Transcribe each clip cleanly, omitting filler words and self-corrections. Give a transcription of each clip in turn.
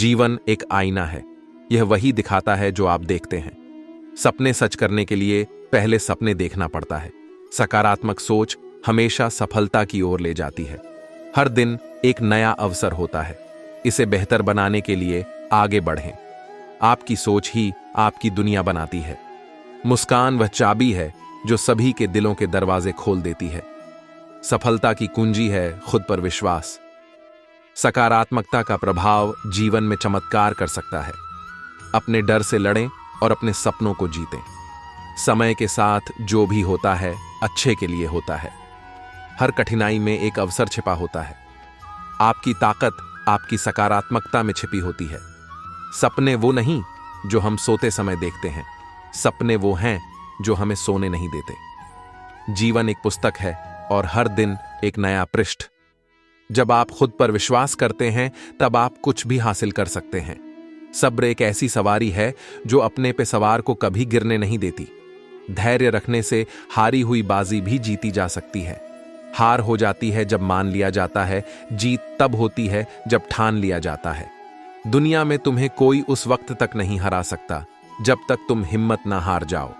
जीवन एक आईना है। यह वही दिखाता है जो आप देखते हैं। सपने सच करने के लिए पहले सपने देखना पड़ता है। सकारात्मक सोच हमेशा सफलता की ओर ले जाती है। हर दिन एक नया अवसर होता है। इसे बेहतर बनाने के लिए आगे बढ़ें। आपकी सोच ही आपकी दुनिया बनाती है। मुस्कान वह चाबी है जो सभी के दिलों के दरवाजे खोल देती है। सफलता की कुंजी है खुद पर विश्वास। सकारात्मकता का प्रभाव जीवन में चमत्कार कर सकता है। अपने डर से लड़ें और अपने सपनों को जीतें। समय के साथ जो भी होता है अच्छे के लिए होता है। हर कठिनाई में एक अवसर छिपा होता है। आपकी ताकत आपकी सकारात्मकता में छिपी होती है। सपने वो नहीं जो हम सोते समय देखते हैं, सपने वो हैं जो हमें सोने नहीं देते। जीवन एक पुस्तक है और हर दिन एक नया पृष्ठ। जब आप खुद पर विश्वास करते हैं तब आप कुछ भी हासिल कर सकते हैं। सब्र एक ऐसी सवारी है जो अपने पे सवार को कभी गिरने नहीं देती। धैर्य रखने से हारी हुई बाजी भी जीती जा सकती है। हार हो जाती है जब मान लिया जाता है, जीत तब होती है जब ठान लिया जाता है। दुनिया में तुम्हें कोई उस वक्त तक नहीं हरा सकता जब तक तुम हिम्मत ना हार जाओ।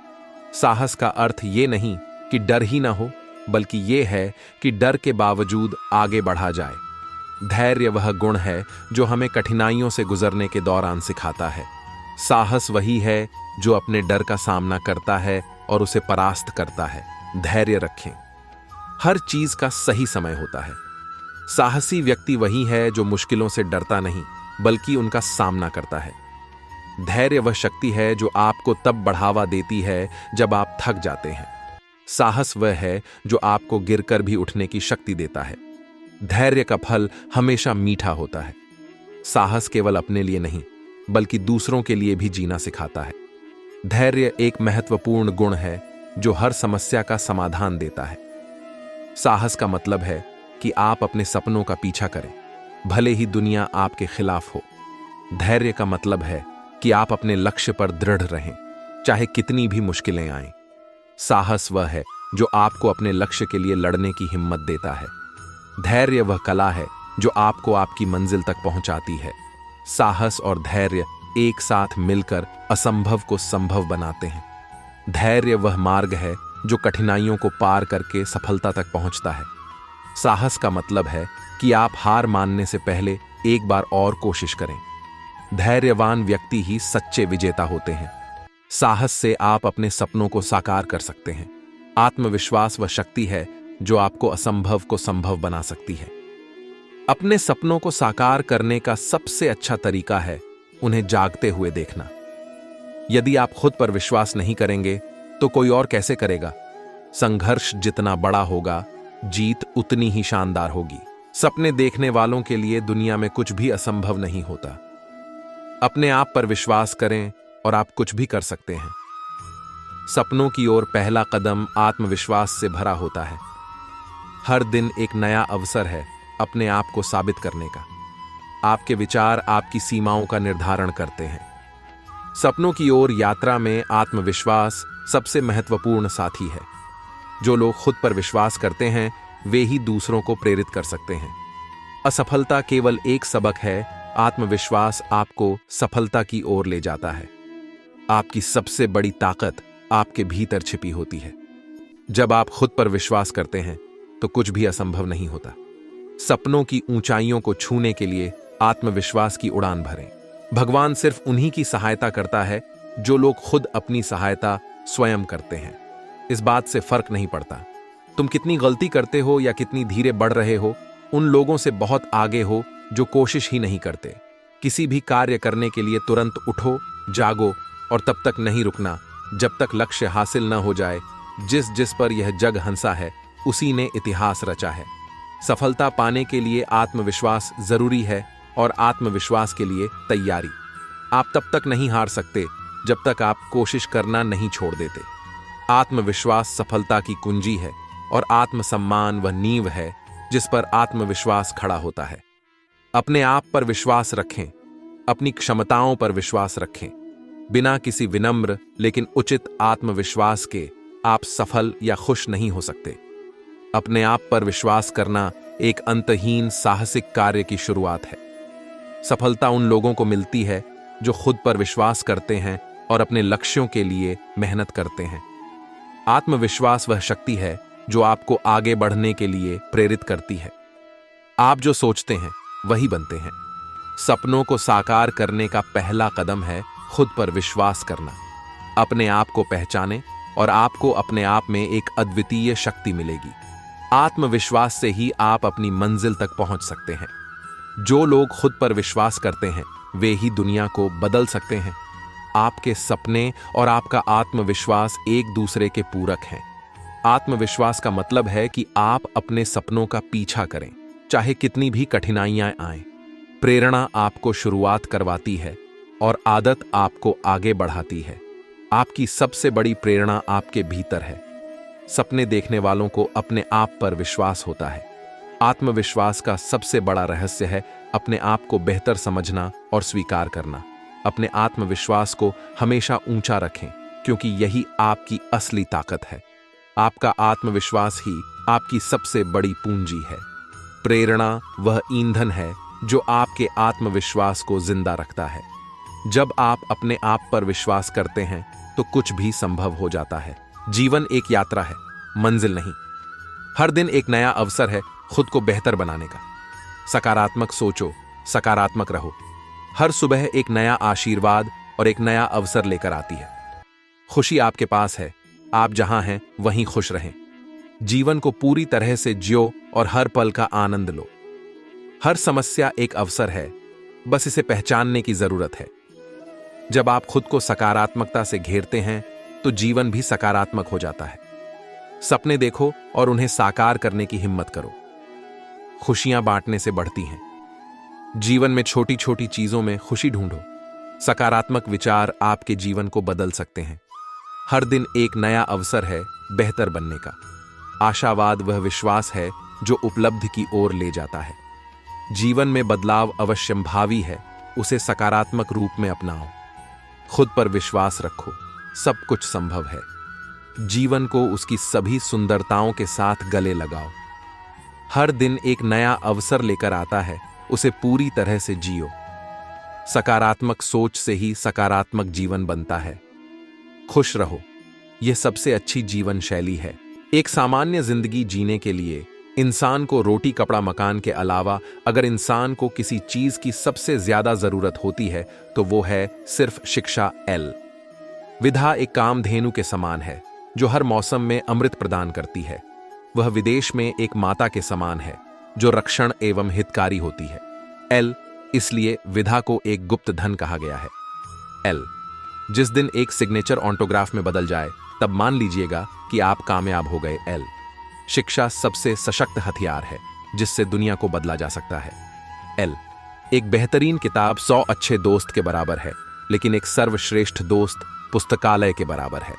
साहस का अर्थ ये नहीं कि डर ही ना हो, बल्कि ये है कि डर के बावजूद आगे बढ़ा जाए। धैर्य वह गुण है जो हमें कठिनाइयों से गुजरने के दौरान सिखाता है। साहस वही है जो अपने डर का सामना करता है और उसे परास्त करता है। धैर्य रखें। हर चीज का सही समय होता है। साहसी व्यक्ति वही है जो मुश्किलों से डरता नहीं, बल्कि उनका सामना करता है। धैर्य वह शक्ति है जो आपको तब बढ़ावा देती है जब आप थक जाते हैं। साहस वह है जो आपको गिरकर भी उठने की शक्ति देता है। धैर्य का फल हमेशा मीठा होता है। साहस केवल अपने लिए नहीं, बल्कि दूसरों के लिए भी जीना सिखाता है। धैर्य एक महत्वपूर्ण गुण है जो हर समस्या का समाधान देता है। साहस का मतलब है कि आप अपने सपनों का पीछा करें, भले ही दुनिया आपके खिलाफ हो। धैर्य का मतलब है कि आप अपने लक्ष्य पर दृढ़ रहें, चाहे कितनी भी मुश्किलें आएं। साहस वह है जो आपको अपने लक्ष्य के लिए लड़ने की हिम्मत देता है। धैर्य वह कला है जो आपको आपकी मंजिल तक पहुंचाती है। साहस और धैर्य एक साथ मिलकर असंभव को संभव बनाते हैं। धैर्य वह मार्ग है जो कठिनाइयों को पार करके सफलता तक पहुंचता है। साहस का मतलब है कि आप हार मानने से पहले एक बार और कोशिश करें। धैर्यवान व्यक्ति ही सच्चे विजेता होते हैं। साहस से आप अपने सपनों को साकार कर सकते हैं। आत्मविश्वास वह शक्ति है जो आपको असंभव को संभव बना सकती है। अपने सपनों को साकार करने का सबसे अच्छा तरीका है उन्हें जागते हुए देखना। यदि आप खुद पर विश्वास नहीं करेंगे तो कोई और कैसे करेगा? संघर्ष जितना बड़ा होगा, जीत उतनी ही शानदार होगी। सपने देखने वालों के लिए दुनिया में कुछ भी असंभव नहीं होता। अपने आप पर विश्वास करें और आप कुछ भी कर सकते हैं। सपनों की ओर पहला कदम आत्मविश्वास से भरा होता है। हर दिन एक नया अवसर है अपने आप को साबित करने का। आपके विचार आपकी सीमाओं का निर्धारण करते हैं। सपनों की ओर यात्रा में आत्मविश्वास सबसे महत्वपूर्ण साथी है। जो लोग खुद पर विश्वास करते हैं वे ही दूसरों को प्रेरित कर सकते हैं। असफलता केवल एक सबक है, आत्मविश्वास आपको सफलता की ओर ले जाता है। आपकी सबसे बड़ी ताकत आपके भीतर छिपी होती है। जब आप खुद पर विश्वास करते हैं तो कुछ भी असंभव नहीं होता। सपनों की ऊंचाइयों को छूने के लिए आत्मविश्वास की उड़ान भरें। भगवान सिर्फ उन्हीं की सहायता करता है जो लोग खुद अपनी सहायता स्वयं करते हैं। इस बात से फर्क नहीं पड़ता तुम कितनी गलती करते हो या कितनी धीरे बढ़ रहे हो, उन लोगों से बहुत आगे हो जो कोशिश ही नहीं करते। किसी भी कार्य करने के लिए तुरंत उठो, जागो और तब तक नहीं रुकना जब तक लक्ष्य हासिल न हो जाए। जिस पर यह जग हंसा है उसी ने इतिहास रचा है। सफलता पाने के लिए आत्मविश्वास जरूरी है और आत्मविश्वास के लिए तैयारी। आप तब तक नहीं हार सकते जब तक आप कोशिश करना नहीं छोड़ देते। आत्मविश्वास सफलता की कुंजी है और आत्मसम्मान वह नींव है जिस पर आत्मविश्वास खड़ा होता है। अपने आप पर विश्वास रखें, अपनी क्षमताओं पर विश्वास रखें। बिना किसी विनम्र लेकिन उचित आत्मविश्वास के आप सफल या खुश नहीं हो सकते। अपने आप पर विश्वास करना एक अंतहीन साहसिक कार्य की शुरुआत है। सफलता उन लोगों को मिलती है जो खुद पर विश्वास करते हैं और अपने लक्ष्यों के लिए मेहनत करते हैं। आत्मविश्वास वह शक्ति है जो आपको आगे बढ़ने के लिए प्रेरित करती है। आप जो सोचते हैं वही बनते हैं। सपनों को साकार करने का पहला कदम है खुद पर विश्वास करना। अपने आप को पहचानें और आपको अपने आप में एक अद्वितीय शक्ति मिलेगी। आत्मविश्वास से ही आप अपनी मंजिल तक पहुंच सकते हैं। जो लोग खुद पर विश्वास करते हैं वे ही दुनिया को बदल सकते हैं। आपके सपने और आपका आत्मविश्वास एक दूसरे के पूरक हैं। आत्मविश्वास का मतलब है कि आप अपने सपनों का पीछा करें, चाहे कितनी भी कठिनाइयां आएं। प्रेरणा आपको शुरुआत करवाती है और आदत आपको आगे बढ़ाती है। आपकी सबसे बड़ी प्रेरणा आपके भीतर है। सपने देखने वालों को अपने आप पर विश्वास होता है। आत्मविश्वास का सबसे बड़ा रहस्य है अपने आप को बेहतर समझना और स्वीकार करना। अपने आत्मविश्वास को हमेशा ऊंचा रखें, क्योंकि यही आपकी असली ताकत है। आपका आत्मविश्वास ही आपकी सबसे बड़ी पूंजी है। प्रेरणा वह ईंधन है जो आपके आत्मविश्वास को जिंदा रखता है। जब आप अपने आप पर विश्वास करते हैं तो कुछ भी संभव हो जाता है। जीवन एक यात्रा है, मंजिल नहीं। हर दिन एक नया अवसर है खुद को बेहतर बनाने का। सकारात्मक सोचो, सकारात्मक रहो। हर सुबह एक नया आशीर्वाद और एक नया अवसर लेकर आती है। खुशी आपके पास है, आप जहां हैं वहीं खुश रहें। जीवन को पूरी तरह से जियो और हर पल का आनंद लो। हर समस्या एक अवसर है, बस इसे पहचानने की जरूरत है। जब आप खुद को सकारात्मकता से घेरते हैं तो जीवन भी सकारात्मक हो जाता है। सपने देखो और उन्हें साकार करने की हिम्मत करो। खुशियां बांटने से बढ़ती हैं। जीवन में छोटी छोटी चीजों में खुशी ढूंढो। सकारात्मक विचार आपके जीवन को बदल सकते हैं। हर दिन एक नया अवसर है बेहतर बनने का। आशावाद वह विश्वास है जो उपलब्धि की ओर ले जाता है। जीवन में बदलाव अवश्यंभावी है, उसे सकारात्मक रूप में अपनाओ। खुद पर विश्वास रखो, सब कुछ संभव है। जीवन को उसकी सभी सुंदरताओं के साथ गले लगाओ। हर दिन एक नया अवसर लेकर आता है, उसे पूरी तरह से जियो। सकारात्मक सोच से ही सकारात्मक जीवन बनता है। खुश रहो, यह सबसे अच्छी जीवन शैली है। एक सामान्य जिंदगी जीने के लिए इंसान को रोटी कपड़ा मकान के अलावा अगर इंसान को किसी चीज की सबसे ज्यादा जरूरत होती है तो वो है सिर्फ शिक्षा। एल विधा एक कामधेनु के समान है जो हर मौसम में अमृत प्रदान करती है। वह विदेश में एक माता के समान है जो रक्षण एवं हितकारी होती है। एल इसलिए विधा को एक गुप्त धन कहा गया है। एल जिस दिन एक सिग्नेचर ऑटोग्राफ में बदल जाए तब मान लीजिएगा कि आप कामयाब हो गए। एल शिक्षा सबसे सशक्त हथियार है जिससे दुनिया को बदला जा सकता है। एल एक बेहतरीन किताब 100 अच्छे दोस्त के बराबर है, लेकिन एक सर्वश्रेष्ठ दोस्त पुस्तकालय के बराबर है।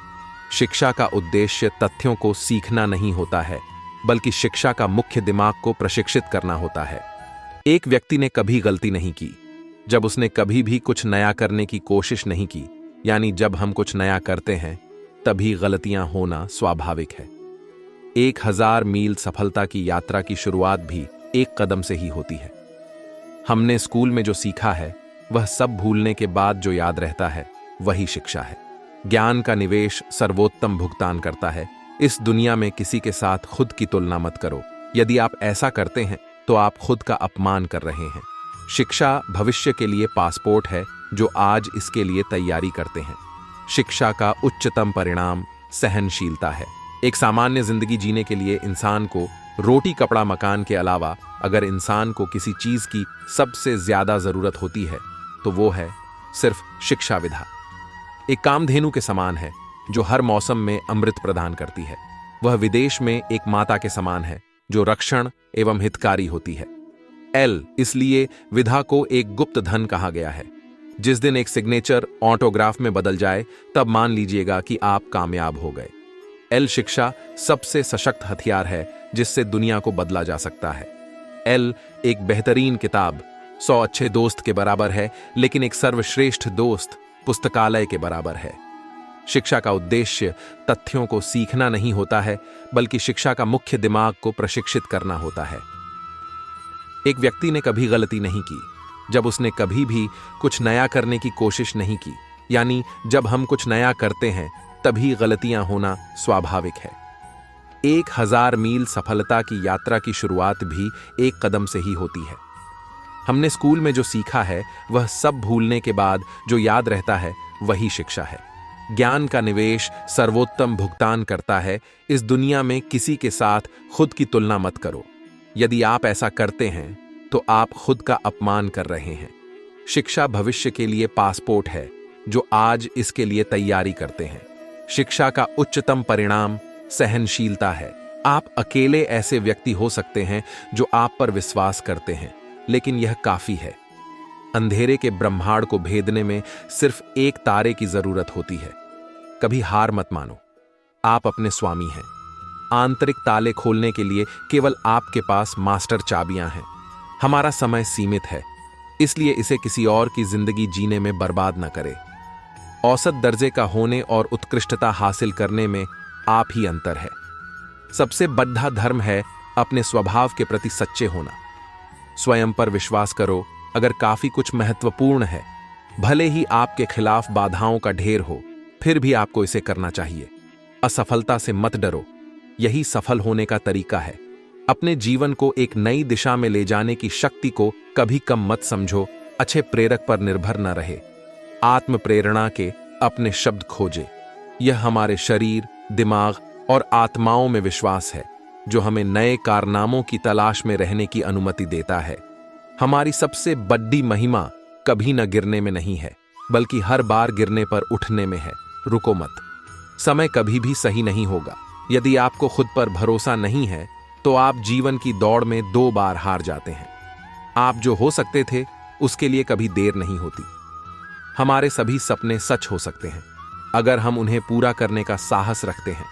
शिक्षा का उद्देश्य तथ्यों को सीखना नहीं होता है, बल्कि शिक्षा का मुख्य दिमाग को प्रशिक्षित करना होता है। एक व्यक्ति ने कभी गलती नहीं की जब उसने कभी भी कुछ नया करने की कोशिश नहीं की। यानी जब हम कुछ नया करते हैं तभी गलतियां होना स्वाभाविक है। 1000 मील सफलता की यात्रा की शुरुआत भी एक कदम से ही होती है। हमने स्कूल में जो सीखा है वह सब भूलने के बाद जो याद रहता है वही शिक्षा है। ज्ञान का निवेश सर्वोत्तम भुगतान करता है। इस दुनिया में किसी के साथ खुद की तुलना मत करो। यदि आप ऐसा करते हैं तो आप खुद का अपमान कर रहे हैं। शिक्षा भविष्य के लिए पासपोर्ट है जो आज इसके लिए तैयारी करते हैं। शिक्षा का उच्चतम परिणाम सहनशीलता है। एक सामान्य जिंदगी जीने के लिए इंसान को रोटी कपड़ा मकान के अलावा अगर इंसान को किसी चीज की सबसे ज्यादा जरूरत होती है तो वो है सिर्फ शिक्षा विधा। एक कामधेनु के समान है जो हर मौसम में अमृत प्रदान करती है। वह विदेश में एक माता के समान है जो रक्षण एवं हितकारी होती है। एल इसलिए विधा को एक गुप्त धन कहा गया है। जिस दिन एक सिग्नेचर ऑटोग्राफ में बदल जाए तब मान लीजिएगा कि आप कामयाब हो गए। एल शिक्षा सबसे सशक्त हथियार है जिससे दुनिया को बदला जा सकता है। एल एक बेहतरीन किताब 100 अच्छे दोस्त के बराबर है, लेकिन एक सर्वश्रेष्ठ दोस्त पुस्तकालय के बराबर है। शिक्षा का उद्देश्य तथ्यों को सीखना नहीं होता है, बल्कि शिक्षा का मुख्य दिमाग को प्रशिक्षित करना होता है। एक व्यक्ति ने कभी गलती नहीं की जब उसने कभी भी कुछ नया करने की कोशिश नहीं की। यानी जब हम कुछ नया करते हैं तभी गलतियां होना स्वाभाविक है। 1000 मील सफलता की यात्रा की शुरुआत भी एक कदम से ही होती है। हमने स्कूल में जो सीखा है वह सब भूलने के बाद जो याद रहता है वही शिक्षा है। ज्ञान का निवेश सर्वोत्तम भुगतान करता है। इस दुनिया में किसी के साथ खुद की तुलना मत करो। यदि आप ऐसा करते हैं तो आप खुद का अपमान कर रहे हैं। शिक्षा भविष्य के लिए पासपोर्ट है जो आज इसके लिए तैयारी करते हैं। शिक्षा का उच्चतम परिणाम सहनशीलता है। आप अकेले ऐसे व्यक्ति हो सकते हैं जो आप पर विश्वास करते हैं, लेकिन यह काफी है। अंधेरे के ब्रह्मांड को भेदने में सिर्फ एक तारे की जरूरत होती है। कभी हार मत मानो, आप अपने स्वामी हैं। आंतरिक ताले खोलने के लिए केवल आपके पास मास्टर चाबियां हैं। हमारा समय सीमित है, इसलिए इसे किसी और की जिंदगी जीने में बर्बाद न करें। औसत दर्जे का होने और उत्कृष्टता हासिल करने में आप ही अंतर है। सबसे बड़ा धर्म है अपने स्वभाव के प्रति सच्चे होना। स्वयं पर विश्वास करो। अगर काफी कुछ महत्वपूर्ण है, भले ही आपके खिलाफ बाधाओं का ढेर हो, फिर भी आपको इसे करना चाहिए। असफलता से मत डरो, यही सफल होने का तरीका है। अपने जीवन को एक नई दिशा में ले जाने की शक्ति को कभी कम मत समझो। अच्छे प्रेरक पर निर्भर न रहे। आत्म प्रेरणा के अपने शब्द खोजे। यह हमारे शरीर, दिमाग और आत्माओं में विश्वास है जो हमें नए कारनामों की तलाश में रहने की अनुमति देता है। हमारी सबसे बड़ी महिमा कभी न गिरने में नहीं है, बल्कि हर बार गिरने पर उठने में है। रुको मत, समय कभी भी सही नहीं होगा। यदि आपको खुद पर भरोसा नहीं है तो आप जीवन की दौड़ में 2 बार हार जाते हैं। आप जो हो सकते थे उसके लिए कभी देर नहीं होती। हमारे सभी सपने सच हो सकते हैं अगर हम उन्हें पूरा करने का साहस रखते हैं।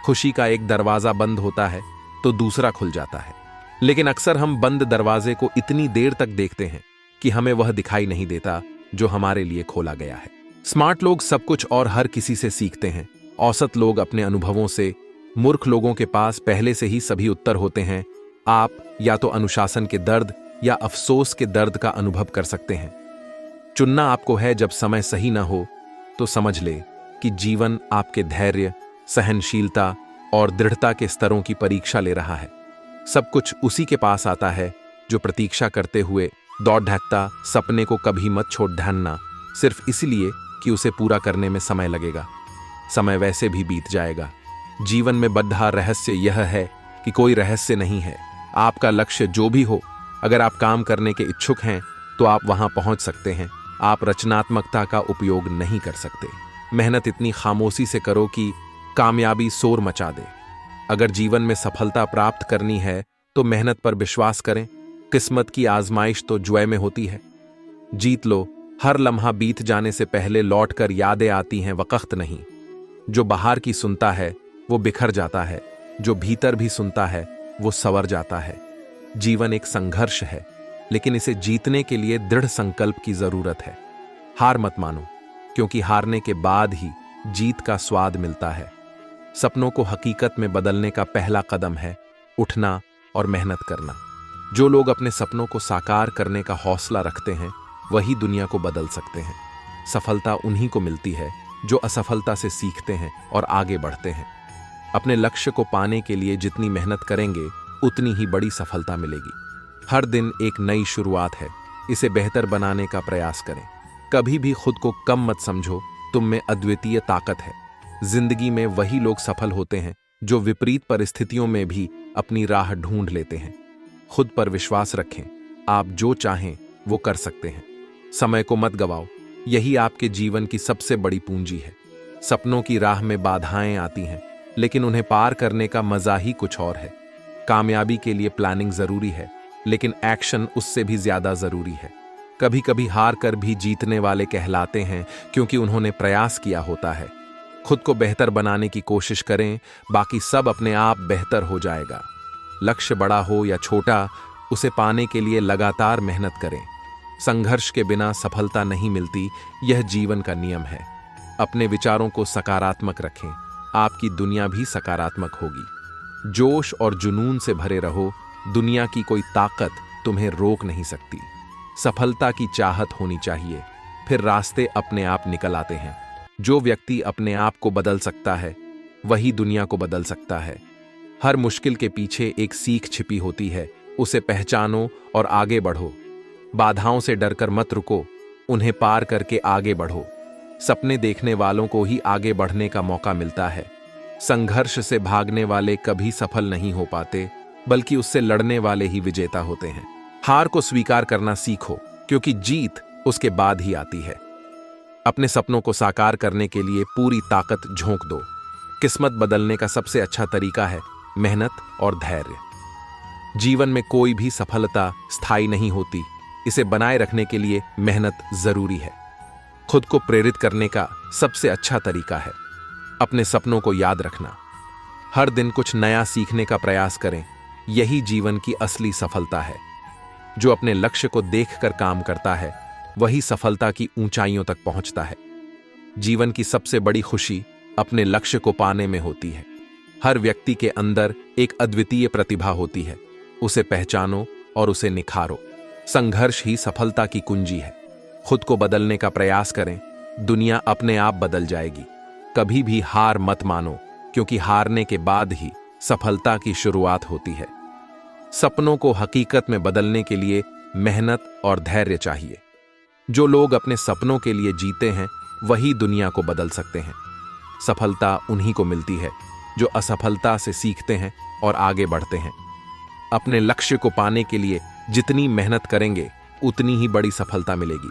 खुशी का एक दरवाजा बंद होता है तो दूसरा खुल जाता है, लेकिन अक्सर हम बंद दरवाजे को इतनी देर तक देखते हैं कि हमें वह दिखाई नहीं देता जो हमारे लिए खोला गया है। स्मार्ट लोग सब कुछ और हर किसी से सीखते हैं। औसत लोग अपने अनुभवों से। मूर्ख लोगों के पास पहले से ही सभी उत्तर होते हैं। आप या तो अनुशासन के दर्द या अफसोस के दर्द का अनुभव कर सकते हैं। चुनना आपको है। जब समय सही ना हो तो समझ ले कि जीवन आपके धैर्य, सहनशीलता और दृढ़ता के स्तरों की परीक्षा ले रहा है। सब कुछ उसी के पास आता है जो प्रतीक्षा करते हुए दौड़ ढकता। सपने को कभी मत छोड़ ढालना, सिर्फ इसलिए कि उसे पूरा करने में समय लगेगा। समय वैसे भी बीत जाएगा। जीवन में बड़ा रहस्य यह है कि कोई रहस्य नहीं है। आपका लक्ष्य जो भी हो, अगर आप काम करने के इच्छुक हैं तो आप वहां पहुंच सकते हैं। आप रचनात्मकता का उपयोग नहीं कर सकते। मेहनत इतनी खामोशी से करो कि कामयाबी शोर मचा दे। अगर जीवन में सफलता प्राप्त करनी है तो मेहनत पर विश्वास करें। किस्मत की आजमाइश तो ज्वय में होती है। जीत लो। हर लम्हा बीत जाने से पहले लौटकर यादें आती हैं, वक्त नहीं। जो बाहर की सुनता है वो बिखर जाता है, जो भीतर भी सुनता है वो संवर जाता है। जीवन एक संघर्ष है, लेकिन इसे जीतने के लिए दृढ़ संकल्प की जरूरत है। हार मत मानो, क्योंकि हारने के बाद ही जीत का स्वाद मिलता है। सपनों को हकीकत में बदलने का पहला कदम है उठना और मेहनत करना। जो लोग अपने सपनों को साकार करने का हौसला रखते हैं वही दुनिया को बदल सकते हैं। सफलता उन्हीं को मिलती है जो असफलता से सीखते हैं और आगे बढ़ते हैं। अपने लक्ष्य को पाने के लिए जितनी मेहनत करेंगे उतनी ही बड़ी सफलता मिलेगी। हर दिन एक नई शुरुआत है, इसे बेहतर बनाने का प्रयास करें। कभी भी खुद को कम मत समझो, तुम में अद्वितीय ताकत है। जिंदगी में वही लोग सफल होते हैं जो विपरीत परिस्थितियों में भी अपनी राह ढूंढ लेते हैं। खुद पर विश्वास रखें, आप जो चाहें वो कर सकते हैं। समय को मत गवाओ, यही आपके जीवन की सबसे बड़ी पूंजी है। सपनों की राह में बाधाएं आती हैं, लेकिन उन्हें पार करने का मजा ही कुछ और है। कामयाबी के लिए प्लानिंग जरूरी है, लेकिन एक्शन उससे भी ज्यादा जरूरी है। कभी कभी हार कर भी जीतने वाले कहलाते हैं, क्योंकि उन्होंने प्रयास किया होता है। खुद को बेहतर बनाने की कोशिश करें, बाकी सब अपने आप बेहतर हो जाएगा। लक्ष्य बड़ा हो या छोटा, उसे पाने के लिए लगातार मेहनत करें। संघर्ष के बिना सफलता नहीं मिलती, यह जीवन का नियम है। अपने विचारों को सकारात्मक रखें, आपकी दुनिया भी सकारात्मक होगी। जोश और जुनून से भरे रहो, दुनिया की कोई ताकत तुम्हें रोक नहीं सकती। सफलता की चाहत होनी चाहिए, फिर रास्ते अपने आप निकल आते हैं। जो व्यक्ति अपने आप को बदल सकता है वही दुनिया को बदल सकता है। हर मुश्किल के पीछे एक सीख छिपी होती है, उसे पहचानो और आगे बढ़ो। बाधाओं से डरकर मत रुको, उन्हें पार करके आगे बढ़ो। सपने देखने वालों को ही आगे बढ़ने का मौका मिलता है। संघर्ष से भागने वाले कभी सफल नहीं हो पाते, बल्कि उससे लड़ने वाले ही विजेता होते हैं। हार को स्वीकार करना सीखो, क्योंकि जीत उसके बाद ही आती है। अपने सपनों को साकार करने के लिए पूरी ताकत झोंक दो। किस्मत बदलने का सबसे अच्छा तरीका है मेहनत और धैर्य। जीवन में कोई भी सफलता स्थायी नहीं होती, इसे बनाए रखने के लिए मेहनत जरूरी है। खुद को प्रेरित करने का सबसे अच्छा तरीका है अपने सपनों को याद रखना। हर दिन कुछ नया सीखने का प्रयास करें, यही जीवन की असली सफलता है। जो अपने लक्ष्य को देखकर काम करता है वही सफलता की ऊंचाइयों तक पहुंचता है। जीवन की सबसे बड़ी खुशी अपने लक्ष्य को पाने में होती है। हर व्यक्ति के अंदर एक अद्वितीय प्रतिभा होती है, उसे पहचानो और उसे निखारो। संघर्ष ही सफलता की कुंजी है। खुद को बदलने का प्रयास करें, दुनिया अपने आप बदल जाएगी। कभी भी हार मत मानो, क्योंकि हारने के बाद ही सफलता की शुरुआत होती है। सपनों को हकीकत में बदलने के लिए मेहनत और धैर्य चाहिए। जो लोग अपने सपनों के लिए जीते हैं वही दुनिया को बदल सकते हैं। सफलता उन्हीं को मिलती है जो असफलता से सीखते हैं और आगे बढ़ते हैं। अपने लक्ष्य को पाने के लिए जितनी मेहनत करेंगे उतनी ही बड़ी सफलता मिलेगी।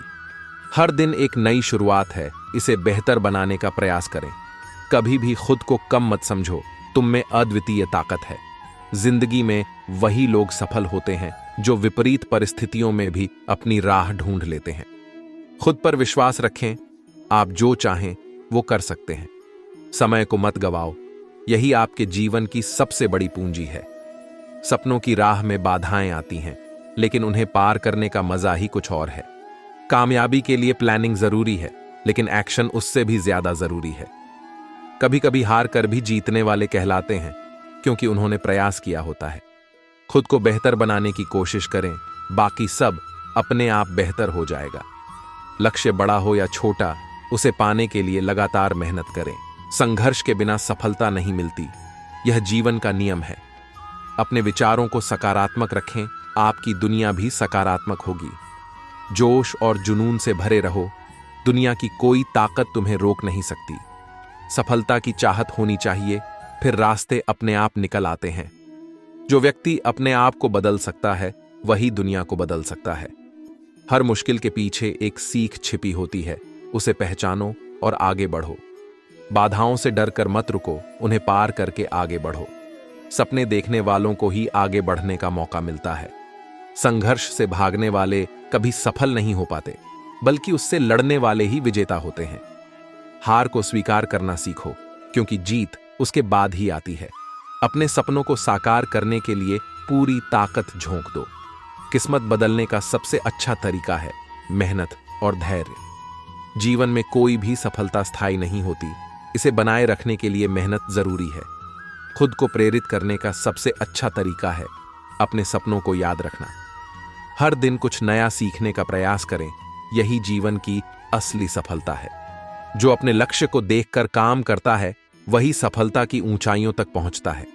हर दिन एक नई शुरुआत है, इसे बेहतर बनाने का प्रयास करें। कभी भी खुद को कम मत समझो, तुम में अद्वितीय ताकत है। जिंदगी में वही लोग सफल होते हैं जो विपरीत परिस्थितियों में भी अपनी राह ढूंढ लेते हैं। खुद पर विश्वास रखें, आप जो चाहें वो कर सकते हैं। समय को मत गवाओ, यही आपके जीवन की सबसे बड़ी पूंजी है। सपनों की राह में बाधाएं आती हैं, लेकिन उन्हें पार करने का मजा ही कुछ और है। कामयाबी के लिए प्लानिंग जरूरी है, लेकिन एक्शन उससे भी ज्यादा जरूरी है। कभी कभी हार कर भी जीतने वाले कहलाते हैं, क्योंकि उन्होंने प्रयास किया होता है। खुद को बेहतर बनाने की कोशिश करें, बाकी सब अपने आप बेहतर हो जाएगा। लक्ष्य बड़ा हो या छोटा, उसे पाने के लिए लगातार मेहनत करें। संघर्ष के बिना सफलता नहीं मिलती, यह जीवन का नियम है। अपने विचारों को सकारात्मक रखें, आपकी दुनिया भी सकारात्मक होगी। जोश और जुनून से भरे रहो, दुनिया की कोई ताकत तुम्हें रोक नहीं सकती। सफलता की चाहत होनी चाहिए, फिर रास्ते अपने आप निकल आते हैं। जो व्यक्ति अपने आप को बदल सकता है वही दुनिया को बदल सकता है। हर मुश्किल के पीछे एक सीख छिपी होती है, उसे पहचानो और आगे बढ़ो। बाधाओं से डरकर मत रुको, उन्हें पार करके आगे बढ़ो। सपने देखने वालों को ही आगे बढ़ने का मौका मिलता है। संघर्ष से भागने वाले कभी सफल नहीं हो पाते, बल्कि उससे लड़ने वाले ही विजेता होते हैं। हार को स्वीकार करना सीखो, क्योंकि जीत उसके बाद ही आती है। अपने सपनों को साकार करने के लिए पूरी ताकत झोंक दो। किस्मत बदलने का सबसे अच्छा तरीका है मेहनत और धैर्य। जीवन में कोई भी सफलता स्थायी नहीं होती, इसे बनाए रखने के लिए मेहनत जरूरी है। खुद को प्रेरित करने का सबसे अच्छा तरीका है अपने सपनों को याद रखना। हर दिन कुछ नया सीखने का प्रयास करें, यही जीवन की असली सफलता है। जो अपने लक्ष्य को देखकर काम करता है वही सफलता की ऊंचाइयों तक पहुंचता है।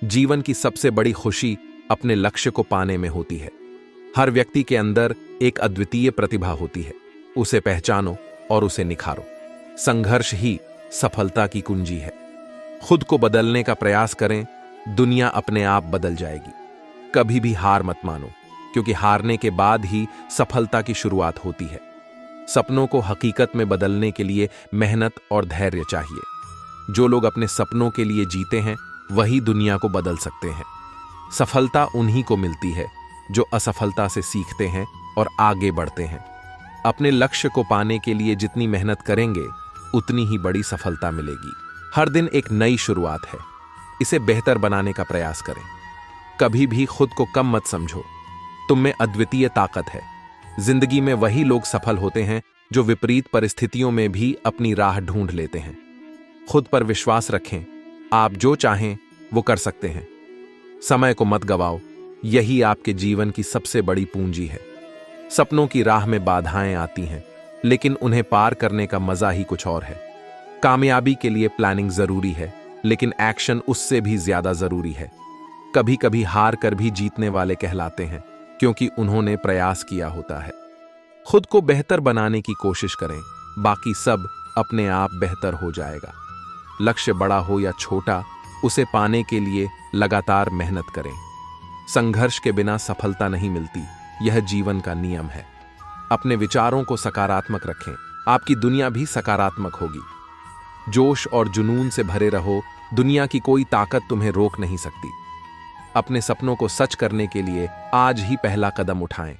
जीवन की सबसे बड़ी खुशी अपने लक्ष्य को पाने में होती है। हर व्यक्ति के अंदर एक अद्वितीय प्रतिभा होती है, उसे पहचानो और उसे निखारो। संघर्ष ही सफलता की कुंजी है। खुद को बदलने का प्रयास करें, दुनिया अपने आप बदल जाएगी। कभी भी हार मत मानो, क्योंकि हारने के बाद ही सफलता की शुरुआत होती है। सपनों को हकीकत में बदलने के लिए मेहनत और धैर्य चाहिए। जो लोग अपने सपनों के लिए जीते हैं वही दुनिया को बदल सकते हैं। सफलता उन्हीं को मिलती है जो असफलता से सीखते हैं और आगे बढ़ते हैं। अपने लक्ष्य को पाने के लिए जितनी मेहनत करेंगे उतनी ही बड़ी सफलता मिलेगी। हर दिन एक नई शुरुआत है, इसे बेहतर बनाने का प्रयास करें। कभी भी खुद को कम मत समझो, तुम में अद्वितीय ताकत है। जिंदगी में वही लोग सफल होते हैं जो विपरीत परिस्थितियों में भी अपनी राह ढूंढ लेते हैं। खुद पर विश्वास रखें, आप जो चाहें वो कर सकते हैं। समय को मत गवाओ, यही आपके जीवन की सबसे बड़ी पूंजी है। सपनों की राह में बाधाएं आती हैं, लेकिन उन्हें पार करने का मजा ही कुछ और है। कामयाबी के लिए प्लानिंग जरूरी है, लेकिन एक्शन उससे भी ज्यादा जरूरी है। कभी कभी हार कर भी जीतने वाले कहलाते हैं, क्योंकि उन्होंने प्रयास किया होता है। खुद को बेहतर बनाने की कोशिश करें, बाकी सब अपने आप बेहतर हो जाएगा। लक्ष्य बड़ा हो या छोटा, उसे पाने के लिए लगातार मेहनत करें। संघर्ष के बिना सफलता नहीं मिलती, यह जीवन का नियम है। अपने विचारों को सकारात्मक रखें, आपकी दुनिया भी सकारात्मक होगी। जोश और जुनून से भरे रहो, दुनिया की कोई ताकत तुम्हें रोक नहीं सकती। अपने सपनों को सच करने के लिए आज ही पहला कदम उठाएं।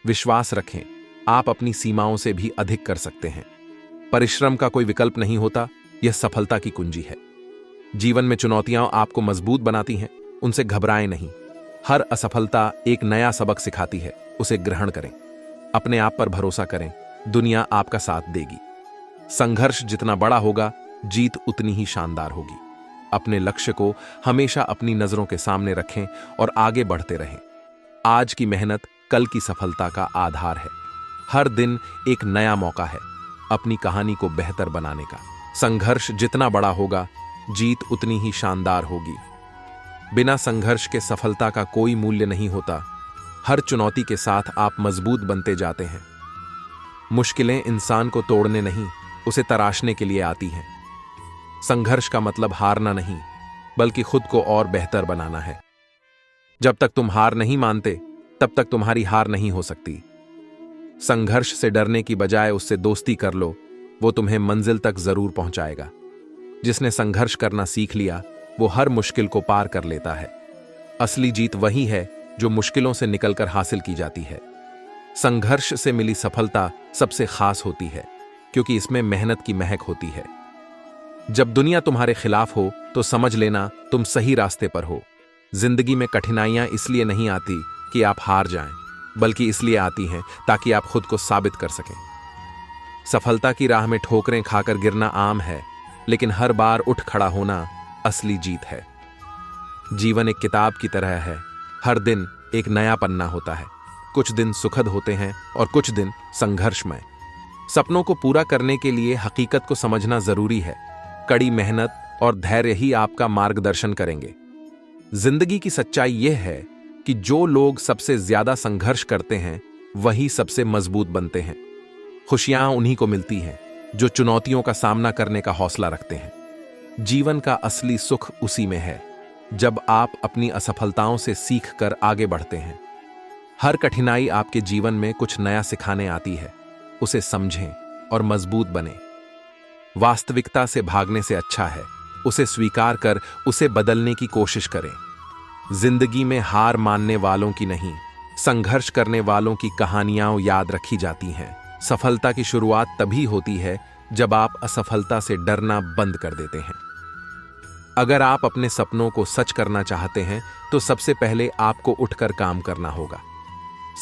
विश्वास रखें, आप अपनी सीमाओं से भी अधिक कर सकते हैं। परिश्रम का कोई विकल्प नहीं होता, यह सफलता की कुंजी है। जीवन में चुनौतियां आपको मजबूत बनाती हैं, उनसे घबराएं नहीं। हर असफलता एक नया सबक सिखाती है, उसे ग्रहण करें। अपने आप पर भरोसा करें, दुनिया आपका साथ देगी। संघर्ष जितना बड़ा होगा, जीत उतनी ही शानदार होगी। अपने लक्ष्य को हमेशा अपनी नजरों के सामने रखें और आगे बढ़ते रहें। आज की मेहनत कल की सफलता का आधार है। हर दिन एक नया मौका है अपनी कहानी को बेहतर बनाने का। संघर्ष जितना बड़ा होगा, जीत उतनी ही शानदार होगी। बिना संघर्ष के सफलता का कोई मूल्य नहीं होता। हर चुनौती के साथ आप मजबूत बनते जाते हैं। मुश्किलें इंसान को तोड़ने नहीं, उसे तराशने के लिए आती हैं। संघर्ष का मतलब हारना नहीं, बल्कि खुद को और बेहतर बनाना है। जब तक तुम हार नहीं मानते, तब तक तुम्हारी हार नहीं हो सकती। संघर्ष से डरने की बजाय उससे दोस्ती कर लो, वो तुम्हें मंजिल तक जरूर पहुंचाएगा। जिसने संघर्ष करना सीख लिया, वो हर मुश्किल को पार कर लेता है। असली जीत वही है जो मुश्किलों से निकलकर हासिल की जाती है। संघर्ष से मिली सफलता सबसे खास होती है, क्योंकि इसमें मेहनत की महक होती है। जब दुनिया तुम्हारे खिलाफ हो, तो समझ लेना तुम सही रास्ते पर हो। जिंदगी में कठिनाइयां इसलिए नहीं आती कि आप हार जाएं, बल्कि इसलिए आती हैं ताकि आप खुद को साबित कर सकें। सफलता की राह में ठोकरें खाकर गिरना आम है, लेकिन हर बार उठ खड़ा होना असली जीत है। जीवन एक किताब की तरह है, हर दिन एक नया पन्ना होता है। कुछ दिन सुखद होते हैं और कुछ दिन संघर्षमय। सपनों को पूरा करने के लिए हकीकत को समझना जरूरी है। कड़ी मेहनत और धैर्य ही आपका मार्गदर्शन करेंगे। जिंदगी की सच्चाई यह है कि जो लोग सबसे ज्यादा संघर्ष करते हैं, वही सबसे मजबूत बनते हैं। खुशियां उन्हीं को मिलती हैं जो चुनौतियों का सामना करने का हौसला रखते हैं। जीवन का असली सुख उसी में है, जब आप अपनी असफलताओं से सीख कर आगे बढ़ते हैं। हर कठिनाई आपके जीवन में कुछ नया सिखाने आती है, उसे समझें और मजबूत बने। वास्तविकता से भागने से अच्छा है उसे स्वीकार कर उसे बदलने की कोशिश करें। जिंदगी में हार मानने वालों की नहीं, संघर्ष करने वालों की कहानियां याद रखी जाती हैं। सफलता की शुरुआत तभी होती है जब आप असफलता से डरना बंद कर देते हैं। अगर आप अपने सपनों को सच करना चाहते हैं, तो सबसे पहले आपको उठकर काम करना होगा।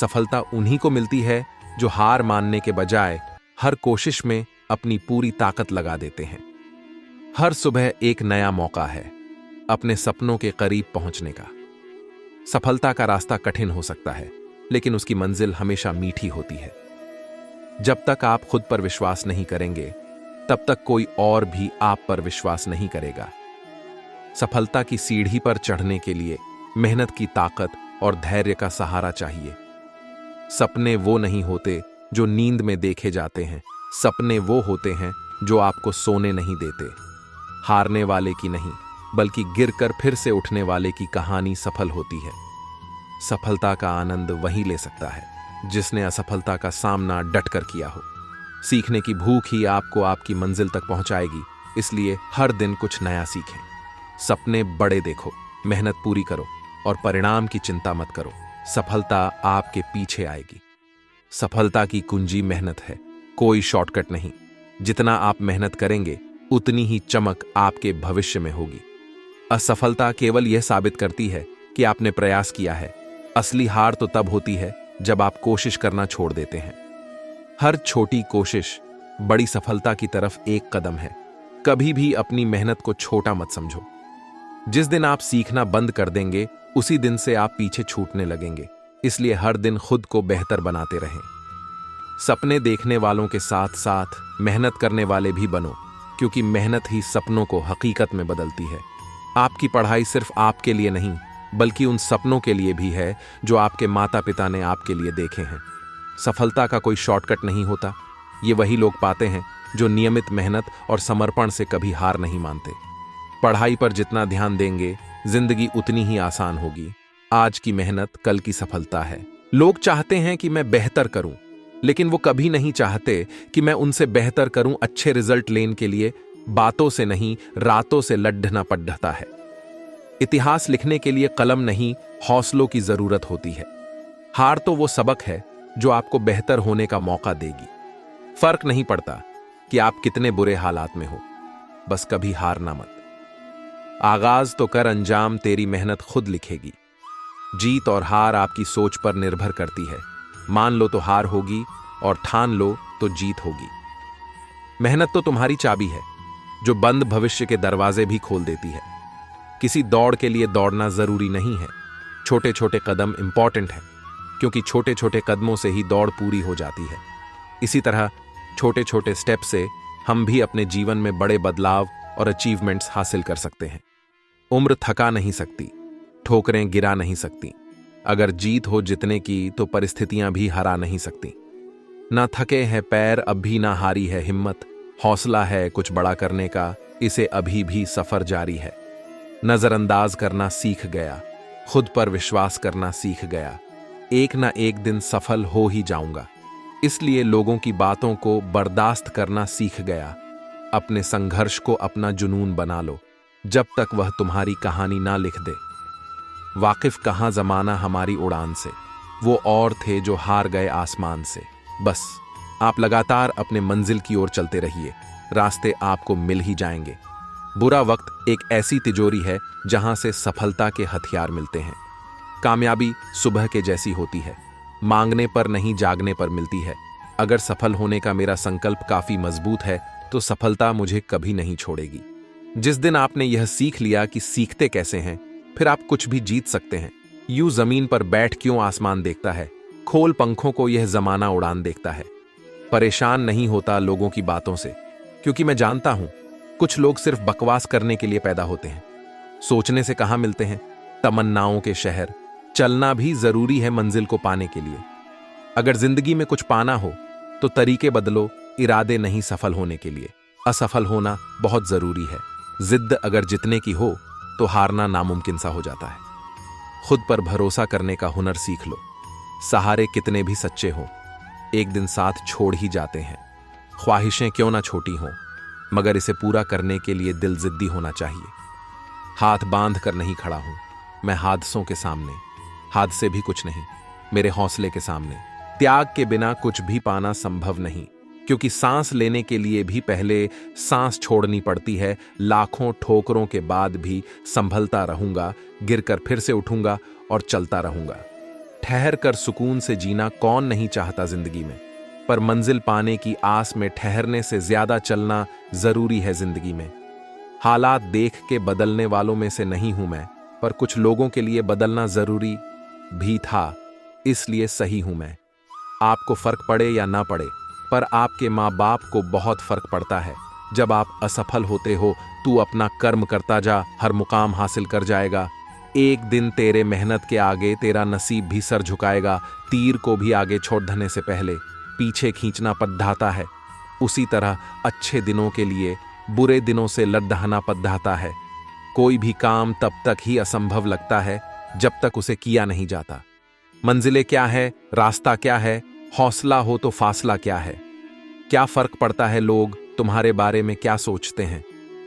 सफलता उन्हीं को मिलती है जो हार मानने के बजाय हर कोशिश में अपनी पूरी ताकत लगा देते हैं। हर सुबह एक नया मौका है अपने सपनों के करीब पहुंचने का। सफलता का रास्ता कठिन हो सकता है, लेकिन उसकी मंजिल हमेशा मीठी होती है। जब तक आप खुद पर विश्वास नहीं करेंगे, तब तक कोई और भी आप पर विश्वास नहीं करेगा। सफलता की सीढ़ी पर चढ़ने के लिए मेहनत की ताकत और धैर्य का सहारा चाहिए। सपने वो नहीं होते जो नींद में देखे जाते हैं, सपने वो होते हैं जो आपको सोने नहीं देते। हारने वाले की नहीं, बल्कि गिरकर फिर से उठने वाले की कहानी सफल होती है। सफलता का आनंद वही ले सकता है जिसने असफलता का सामना डटकर किया हो। सीखने की भूख ही आपको आपकी मंजिल तक पहुंचाएगी, इसलिए हर दिन कुछ नया सीखें। सपने बड़े देखो, मेहनत पूरी करो और परिणाम की चिंता मत करो। सफलता आपके पीछे आएगी। सफलता की कुंजी मेहनत है, कोई शॉर्टकट नहीं। जितना आप मेहनत करेंगे, उतनी ही चमक आपके भविष्य में होगी। असफलता केवल यह साबित करती है कि आपने प्रयास किया है। असली हार तो तब होती है जब आप कोशिश करना छोड़ देते हैं। हर छोटी कोशिश बड़ी सफलता की तरफ एक कदम है। कभी भी अपनी मेहनत को छोटा मत समझो। जिस दिन आप सीखना बंद कर देंगे, उसी दिन से आप पीछे छूटने लगेंगे। इसलिए हर दिन खुद को बेहतर बनाते रहें। सपने देखने वालों के साथ साथ मेहनत करने वाले भी बनो, क्योंकि मेहनत ही सपनों को हकीकत में बदलती है। आपकी पढ़ाई सिर्फ आपके लिए नहीं, बल्कि उन सपनों के लिए भी है जो आपके माता पिता ने आपके लिए देखे हैं। सफलता का कोई शॉर्टकट नहीं होता। ये वही लोग पाते हैं जो नियमित मेहनत और समर्पण से कभी हार नहीं मानते। पढ़ाई पर जितना ध्यान देंगे, जिंदगी उतनी ही आसान होगी। आज की मेहनत कल की सफलता है। लोग चाहते हैं कि मैं बेहतर करूं, लेकिन वो कभी नहीं चाहते कि मैं उनसे बेहतर करूं। अच्छे रिजल्ट लेने के लिए बातों से नहीं, रातों से लढ़ना पड़ता है। इतिहास लिखने के लिए कलम नहीं, हौसलों की जरूरत होती है। हार तो वो सबक है जो आपको बेहतर होने का मौका देगी। फर्क नहीं पड़ता कि आप कितने बुरे हालात में हो, बस कभी हारना मत। आगाज तो कर, अंजाम तेरी मेहनत खुद लिखेगी। जीत और हार आपकी सोच पर निर्भर करती है। मान लो तो हार होगी, और ठान लो तो जीत होगी। मेहनत तो तुम्हारी चाबी है जो बंद भविष्य के दरवाजे भी खोल देती है। किसी दौड़ के लिए दौड़ना जरूरी नहीं है। छोटे छोटे कदम इंपॉर्टेंट है, क्योंकि छोटे छोटे कदमों से ही दौड़ पूरी हो जाती है। इसी तरह छोटे छोटे स्टेप से हम भी अपने जीवन में बड़े बदलाव और अचीवमेंट्स हासिल कर सकते हैं। उम्र थका नहीं सकती, ठोकरें गिरा नहीं सकती। अगर जीत हो जितने की, तो परिस्थितियां भी हरा नहीं सकती। ना थके हैं पैर, अब भी ना हारी है हिम्मत। हौसला है कुछ बड़ा करने का, इसे अभी भी सफर जारी है। नजरअंदाज करना सीख गया, खुद पर विश्वास करना सीख गया। एक ना एक दिन सफल हो ही जाऊंगा, इसलिए लोगों की बातों को बर्दाश्त करना सीख गया। अपने संघर्ष को अपना जुनून बना लो, जब तक वह तुम्हारी कहानी ना लिख दे। वाकिफ कहां जमाना हमारी उड़ान से, वो और थे जो हार गए आसमान से। बस आप लगातार अपने मंजिल की ओर चलते रहिए, रास्ते आपको मिल ही जाएंगे। बुरा वक्त एक ऐसी तिजोरी है जहां से सफलता के हथियार मिलते हैं। कामयाबी सुबह के जैसी होती है, मांगने पर नहीं जागने पर मिलती है। अगर सफल होने का मेरा संकल्प काफी मजबूत है, तो सफलता मुझे कभी नहीं छोड़ेगी। जिस दिन आपने यह सीख लिया कि सीखते कैसे हैं, फिर आप कुछ भी जीत सकते हैं। यूं जमीन पर बैठ क्यों आसमान देखता है, खोल पंखों को यह जमाना उड़ान देखता है। परेशान नहीं होता लोगों की बातों से, क्योंकि मैं जानता हूं कुछ लोग सिर्फ बकवास करने के लिए पैदा होते हैं। सोचने से कहां मिलते हैं तमन्नाओं के शहर। चलना भी जरूरी है मंजिल को पाने के लिए। अगर जिंदगी में कुछ पाना हो तो तरीके बदलो, इरादे नहीं सफल होने के लिए। असफल होना बहुत जरूरी है। जिद्द अगर जितने की हो तो हारना नामुमकिन सा हो जाता है। खुद पर भरोसा करने का हुनर सीख लो। सहारे कितने भी सच्चे हों, एक दिन साथ छोड़ ही जाते हैं। ख्वाहिशें क्यों ना छोटी हों, मगर इसे पूरा करने के लिए दिल जिद्दी होना चाहिए। हाथ बांध कर नहीं खड़ा हूं मैं हादसों के सामने, हादसे भी कुछ नहीं मेरे हौसले के सामने। त्याग के बिना कुछ भी पाना संभव नहीं, क्योंकि सांस लेने के लिए भी पहले सांस छोड़नी पड़ती है। लाखों ठोकरों के बाद भी संभलता रहूंगा, गिरकर फिर से उठूंगा और चलता रहूंगा। ठहर कर सुकून से जीना कौन नहीं चाहता जिंदगी में, पर मंजिल पाने की आस में ठहरने से ज्यादा चलना जरूरी है जिंदगी में। हालात देख के बदलने वालों में से नहीं हूं मैं, पर कुछ लोगों के लिए बदलना जरूरी भी था, इसलिए सही हूं मैं। आपको फर्क पड़े या ना पड़े, पर आपके माँ बाप को बहुत फर्क पड़ता है। जब आप असफल होते हो, तू अपना कर्म करता जा, हर मुकाम हासिल कर जाएगा। एक दिन तेरे मेहनत के आगे तेरा नसीब भी सर झुकाएगा। तीर को भी आगे छोड़ देने से पहले पीछे खींचना पद्धाता है। उसी तरह अच्छे दिनों के लिए बुरे दिनों से लड़ना पद्धाता है। कोई भी काम तब तक ही असंभव लगता है जब तक उसे किया नहीं जाता। मंजिलें क्या है, रास्ता क्या है, हौसला हो तो फासला क्या है। क्या फर्क पड़ता है लोग तुम्हारे बारे में क्या सोचते हैं।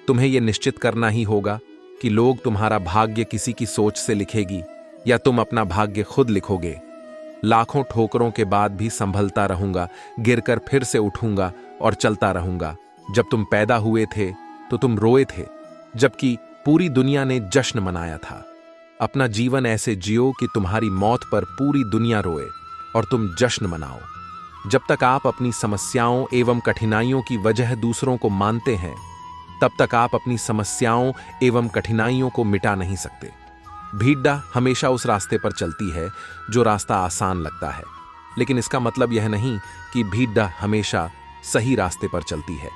तुम्हें यह निश्चित करना ही होगा कि लोग तुम्हारा भाग्य किसी की सोच से लिखेगी या तुम अपना भाग्य खुद लिखोगे। लाखों ठोकरों के बाद भी संभलता रहूंगा, गिरकर फिर से उठूंगा और चलता रहूंगा। जब तुम पैदा हुए थे तो तुम रोए थे, जबकि पूरी दुनिया ने जश्न मनाया था। अपना जीवन ऐसे जियो कि तुम्हारी मौत पर पूरी दुनिया रोए और तुम जश्न मनाओ। जब तक आप अपनी समस्याओं एवं कठिनाइयों की वजह दूसरों को मानते हैं, तब तक आप अपनी समस्याओं एवं कठिनाइयों को मिटा नहीं सकते। भीड़ हमेशा उस रास्ते पर चलती है जो रास्ता आसान लगता है, लेकिन इसका मतलब यह नहीं कि भीड़ हमेशा सही रास्ते पर चलती है।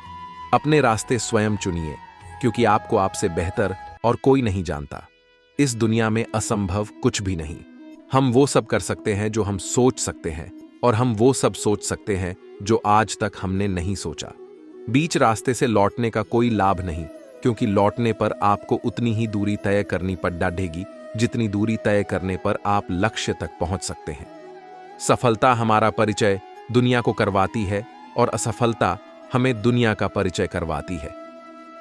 अपने रास्ते स्वयं चुनिए, क्योंकि आपको आपसे बेहतर और कोई नहीं जानता। इस दुनिया में असंभव कुछ भी नहीं। हम वो सब कर सकते हैं जो हम सोच सकते हैं, और हम वो सब सोच सकते हैं जो आज तक हमने नहीं सोचा। बीच रास्ते से लौटने का कोई लाभ नहीं, क्योंकि लौटने पर आपको उतनी ही दूरी तय करनी पड़ डालेगी जितनी दूरी तय करने पर आप लक्ष्य तक पहुंच सकते हैं। सफलता हमारा परिचय दुनिया को करवाती है और असफलता हमें दुनिया का परिचय करवाती है।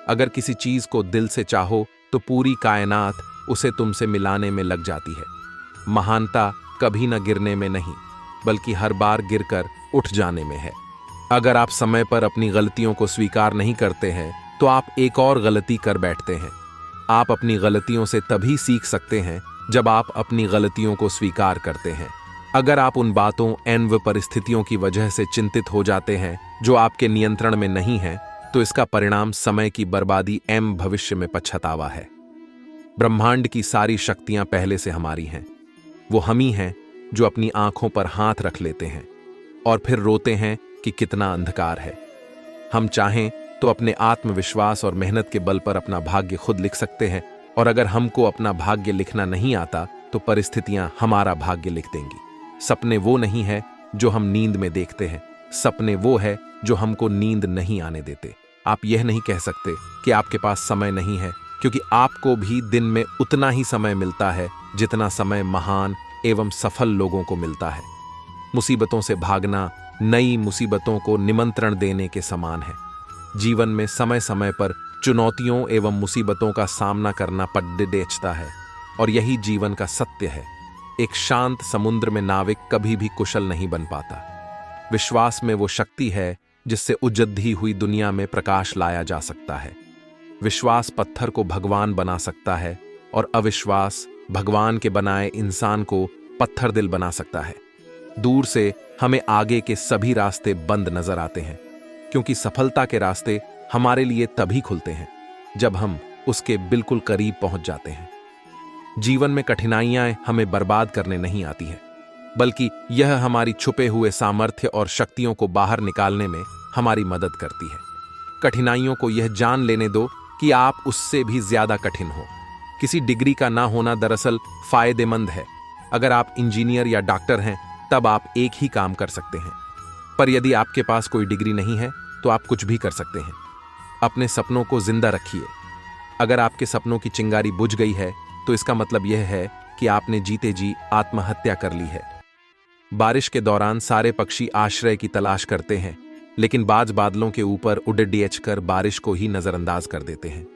अगर किसी चीज को दिल से चाहो तो पूरी कायनात उसे तुमसे मिलाने में लग जाती है। महानता कभी न गिरने में नहीं, बल्कि हर बार गिरकर उठ जाने में है। अगर आप समय पर अपनी गलतियों को स्वीकार नहीं करते हैं तो आप एक और गलती कर बैठते हैं। आप अपनी गलतियों से तभी सीख सकते हैं जब आप अपनी गलतियों को स्वीकार करते हैं। अगर आप उन बातों एवं परिस्थितियों की वजह से चिंतित हो जाते हैं जो आपके नियंत्रण में नहीं है, तो इसका परिणाम समय की बर्बादी एवं भविष्य में पछतावा है। ब्रह्मांड की सारी शक्तियां पहले से हमारी हैं। वो हम ही हैं जो अपनी आंखों पर हाथ रख लेते हैं और फिर रोते हैं कि कितना अंधकार है। हम चाहें तो अपने आत्मविश्वास और मेहनत के बल पर अपना भाग्य खुद लिख सकते हैं, और अगर हमको अपना भाग्य लिखना नहीं आता तो परिस्थितियां हमारा भाग्य लिख देंगी। सपने वो नहीं है जो हम नींद में देखते हैं, सपने वो है जो हमको नींद नहीं आने देते। आप यह नहीं कह सकते कि आपके पास समय नहीं है, क्योंकि आपको भी दिन में उतना ही समय मिलता है जितना समय महान एवं सफल लोगों को मिलता है। मुसीबतों से भागना नई मुसीबतों को निमंत्रण देने के समान है। जीवन में समय समय पर चुनौतियों एवं मुसीबतों का सामना करना पड़ता है, और यही जीवन का सत्य है। एक शांत समुद्र में नाविक कभी भी कुशल नहीं बन पाता। विश्वास में वो शक्ति है जिससे उजड़ी हुई दुनिया में प्रकाश लाया जा सकता है। विश्वास पत्थर को भगवान बना सकता है, और अविश्वास भगवान के बनाए इंसान को पत्थर दिल बना सकता है। दूर से हमें आगे के सभी रास्ते बंद नजर आते हैं, क्योंकि सफलता के रास्ते हमारे लिए तभी खुलते हैं जब हम उसके बिल्कुल करीब पहुंच जाते हैं। जीवन में कठिनाइयां हमें बर्बाद करने नहीं आती हैं, बल्कि यह हमारी छुपे हुए सामर्थ्य और शक्तियों को बाहर निकालने में हमारी मदद करती है। कठिनाइयों को यह जान लेने दो कि आप उससे भी ज्यादा कठिन हो। किसी डिग्री का ना होना दरअसल फायदेमंद है। अगर आप इंजीनियर या डॉक्टर हैं तब आप एक ही काम कर सकते हैं, पर यदि आपके पास कोई डिग्री नहीं है तो आप कुछ भी कर सकते हैं। अपने सपनों को जिंदा रखिए। अगर आपके सपनों की चिंगारी बुझ गई है तो इसका मतलब यह है कि आपने जीते जी आत्महत्या कर ली है। बारिश के दौरान सारे पक्षी आश्रय की तलाश करते हैं, लेकिन बाज बादलों के ऊपर उड़ेच कर बारिश को ही नजरअंदाज कर देते हैं।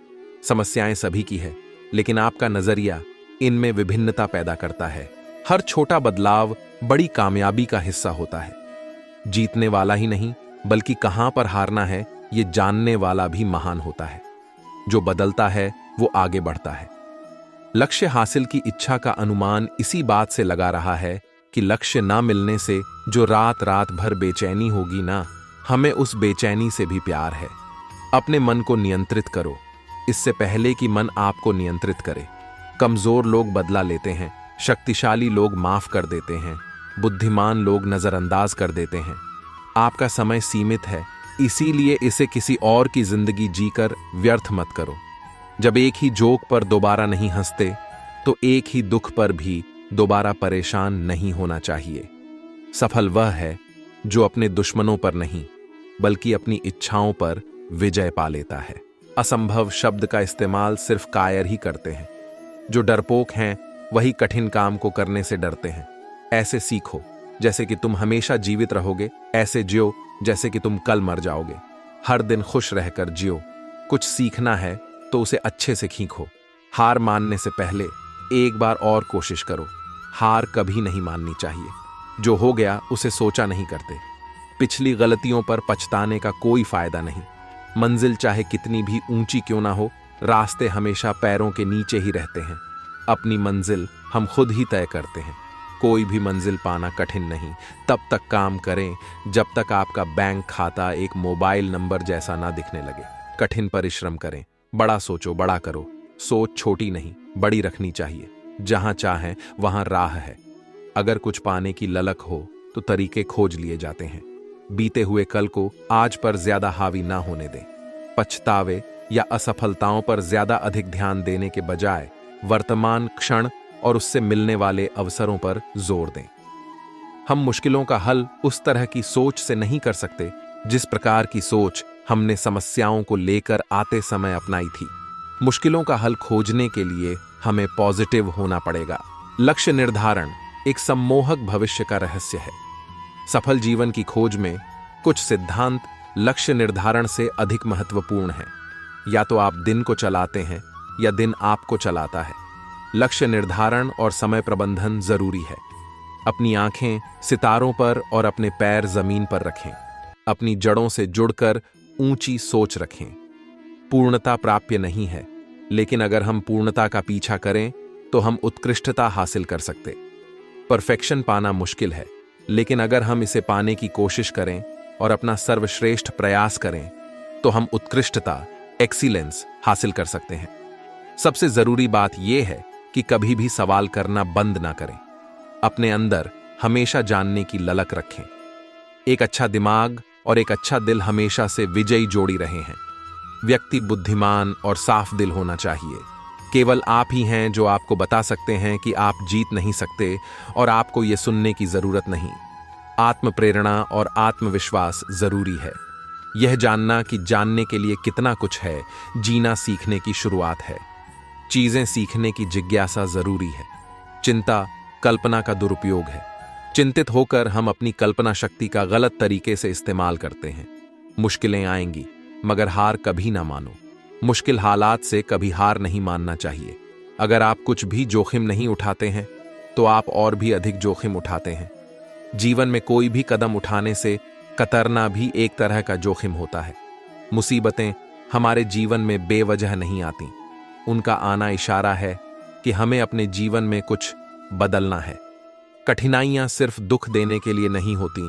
समस्याएं सभी की है, लेकिन आपका नजरिया इनमें विभिन्नता पैदा करता है। हर छोटा बदलाव बड़ी कामयाबी का हिस्सा होता है। जीतने वाला ही नहीं, बल्कि कहां पर हारना है ये जानने वाला भी महान होता है। जो बदलता है वो आगे बढ़ता है। लक्ष्य हासिल की इच्छा का अनुमान इसी बात से लगा रहा है कि लक्ष्य ना मिलने से जो रात रात भर बेचैनी होगी ना, हमें उस बेचैनी से भी प्यार है। अपने मन को नियंत्रित करो, इससे पहले कि मन आपको नियंत्रित करे। कमजोर लोग बदला लेते हैं, शक्तिशाली लोग माफ कर देते हैं, बुद्धिमान लोग नजरअंदाज कर देते हैं। आपका समय सीमित है, इसीलिए इसे किसी और की जिंदगी जीकर व्यर्थ मत करो। जब एक ही जोक पर दोबारा नहीं हंसते, तो एक ही दुख पर भी दोबारा परेशान नहीं होना चाहिए। सफल वह है जो अपने दुश्मनों पर नहीं, बल्कि अपनी इच्छाओं पर विजय पा लेता है। असंभव शब्द का इस्तेमाल सिर्फ कायर ही करते हैं। जो डरपोक हैं वही कठिन काम को करने से डरते हैं। ऐसे सीखो जैसे कि तुम हमेशा जीवित रहोगे, ऐसे जियो जैसे कि तुम कल मर जाओगे। हर दिन खुश रहकर जियो। कुछ सीखना है तो उसे अच्छे से सीखो। हार मानने से पहले एक बार और कोशिश करो। हार कभी नहीं माननी चाहिए। जो हो गया उसे सोचा नहीं करते। पिछली गलतियों पर पछताने का कोई फायदा नहीं। मंजिल चाहे कितनी भी ऊंची क्यों ना हो, रास्ते हमेशा पैरों के नीचे ही रहते हैं। अपनी मंजिल हम खुद ही तय करते हैं। कोई भी मंजिल पाना कठिन नहीं। तब तक काम करें जब तक आपका बैंक खाता एक मोबाइल नंबर जैसा ना दिखने लगे। कठिन परिश्रम करें, बड़ा सोचो, बड़ा करो। सोच छोटी नहीं, बड़ी रखनी चाहिए। जहां चाहें वहां राह है। अगर कुछ पाने की ललक हो तो तरीके खोज लिए जाते हैं। बीते हुए कल को आज पर ज्यादा हावी ना होने दें। पछतावे या असफलताओं पर ज्यादा अधिक ध्यान देने के बजाय वर्तमान क्षण और उससे मिलने वाले अवसरों पर जोर दें। हम मुश्किलों का हल उस तरह की सोच से नहीं कर सकते जिस प्रकार की सोच हमने समस्याओं को लेकर आते समय अपनाई थी। मुश्किलों का हल खोजने के लिए हमें पॉजिटिव होना पड़ेगा। लक्ष्य निर्धारण एक सम्मोहक भविष्य का रहस्य है। सफल जीवन की खोज में कुछ सिद्धांत लक्ष्य निर्धारण से अधिक महत्वपूर्ण हैं। या तो आप दिन को चलाते हैं या दिन आपको चलाता है। लक्ष्य निर्धारण और समय प्रबंधन जरूरी है। अपनी आंखें सितारों पर और अपने पैर जमीन पर रखें। अपनी जड़ों से जुड़कर ऊंची सोच रखें। पूर्णता प्राप्य नहीं है, लेकिन अगर हम पूर्णता का पीछा करें तो हम उत्कृष्टता हासिल कर सकते। परफेक्शन पाना मुश्किल है, लेकिन अगर हम इसे पाने की कोशिश करें और अपना सर्वश्रेष्ठ प्रयास करें तो हम उत्कृष्टता, एक्सीलेंस हासिल कर सकते हैं। सबसे जरूरी बात यह है कि कभी भी सवाल करना बंद ना करें। अपने अंदर हमेशा जानने की ललक रखें। एक अच्छा दिमाग और एक अच्छा दिल हमेशा से विजयी जोड़ी रहे हैं। व्यक्ति बुद्धिमान और साफ दिल होना चाहिए। केवल आप ही हैं जो आपको बता सकते हैं कि आप जीत नहीं सकते और आपको यह सुनने की जरूरत नहीं। आत्म प्रेरणा और आत्मविश्वास जरूरी है। यह जानना कि जानने के लिए कितना कुछ है, जीना सीखने की शुरुआत है। चीजें सीखने की जिज्ञासा जरूरी है। चिंता कल्पना का दुरुपयोग है। चिंतित होकर हम अपनी कल्पना शक्ति का गलत तरीके से इस्तेमाल करते हैं। मुश्किलें आएंगी, मगर हार कभी ना मानो। मुश्किल हालात से कभी हार नहीं मानना चाहिए। अगर आप कुछ भी जोखिम नहीं उठाते हैं तो आप और भी अधिक जोखिम उठाते हैं। जीवन में कोई भी कदम उठाने से कतरना भी एक तरह का जोखिम होता है। मुसीबतें हमारे जीवन में बेवजह नहीं आती। उनका आना इशारा है कि हमें अपने जीवन में कुछ बदलना है। कठिनाइयां सिर्फ दुख देने के लिए नहीं होती,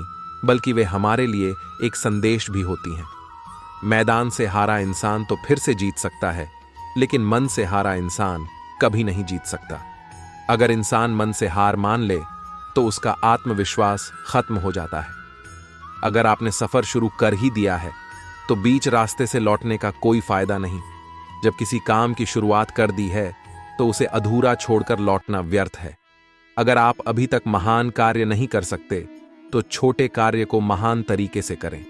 बल्कि वे हमारे लिए एक संदेश भी होती हैं। मैदान से हारा इंसान तो फिर से जीत सकता है, लेकिन मन से हारा इंसान कभी नहीं जीत सकता। अगर इंसान मन से हार मान ले तो उसका आत्मविश्वास खत्म हो जाता है। अगर आपने सफर शुरू कर ही दिया है तो बीच रास्ते से लौटने का कोई फायदा नहीं। जब किसी काम की शुरुआत कर दी है तो उसे अधूरा छोड़कर लौटना व्यर्थ है। अगर आप अभी तक महान कार्य नहीं कर सकते तो छोटे कार्य को महान तरीके से करें।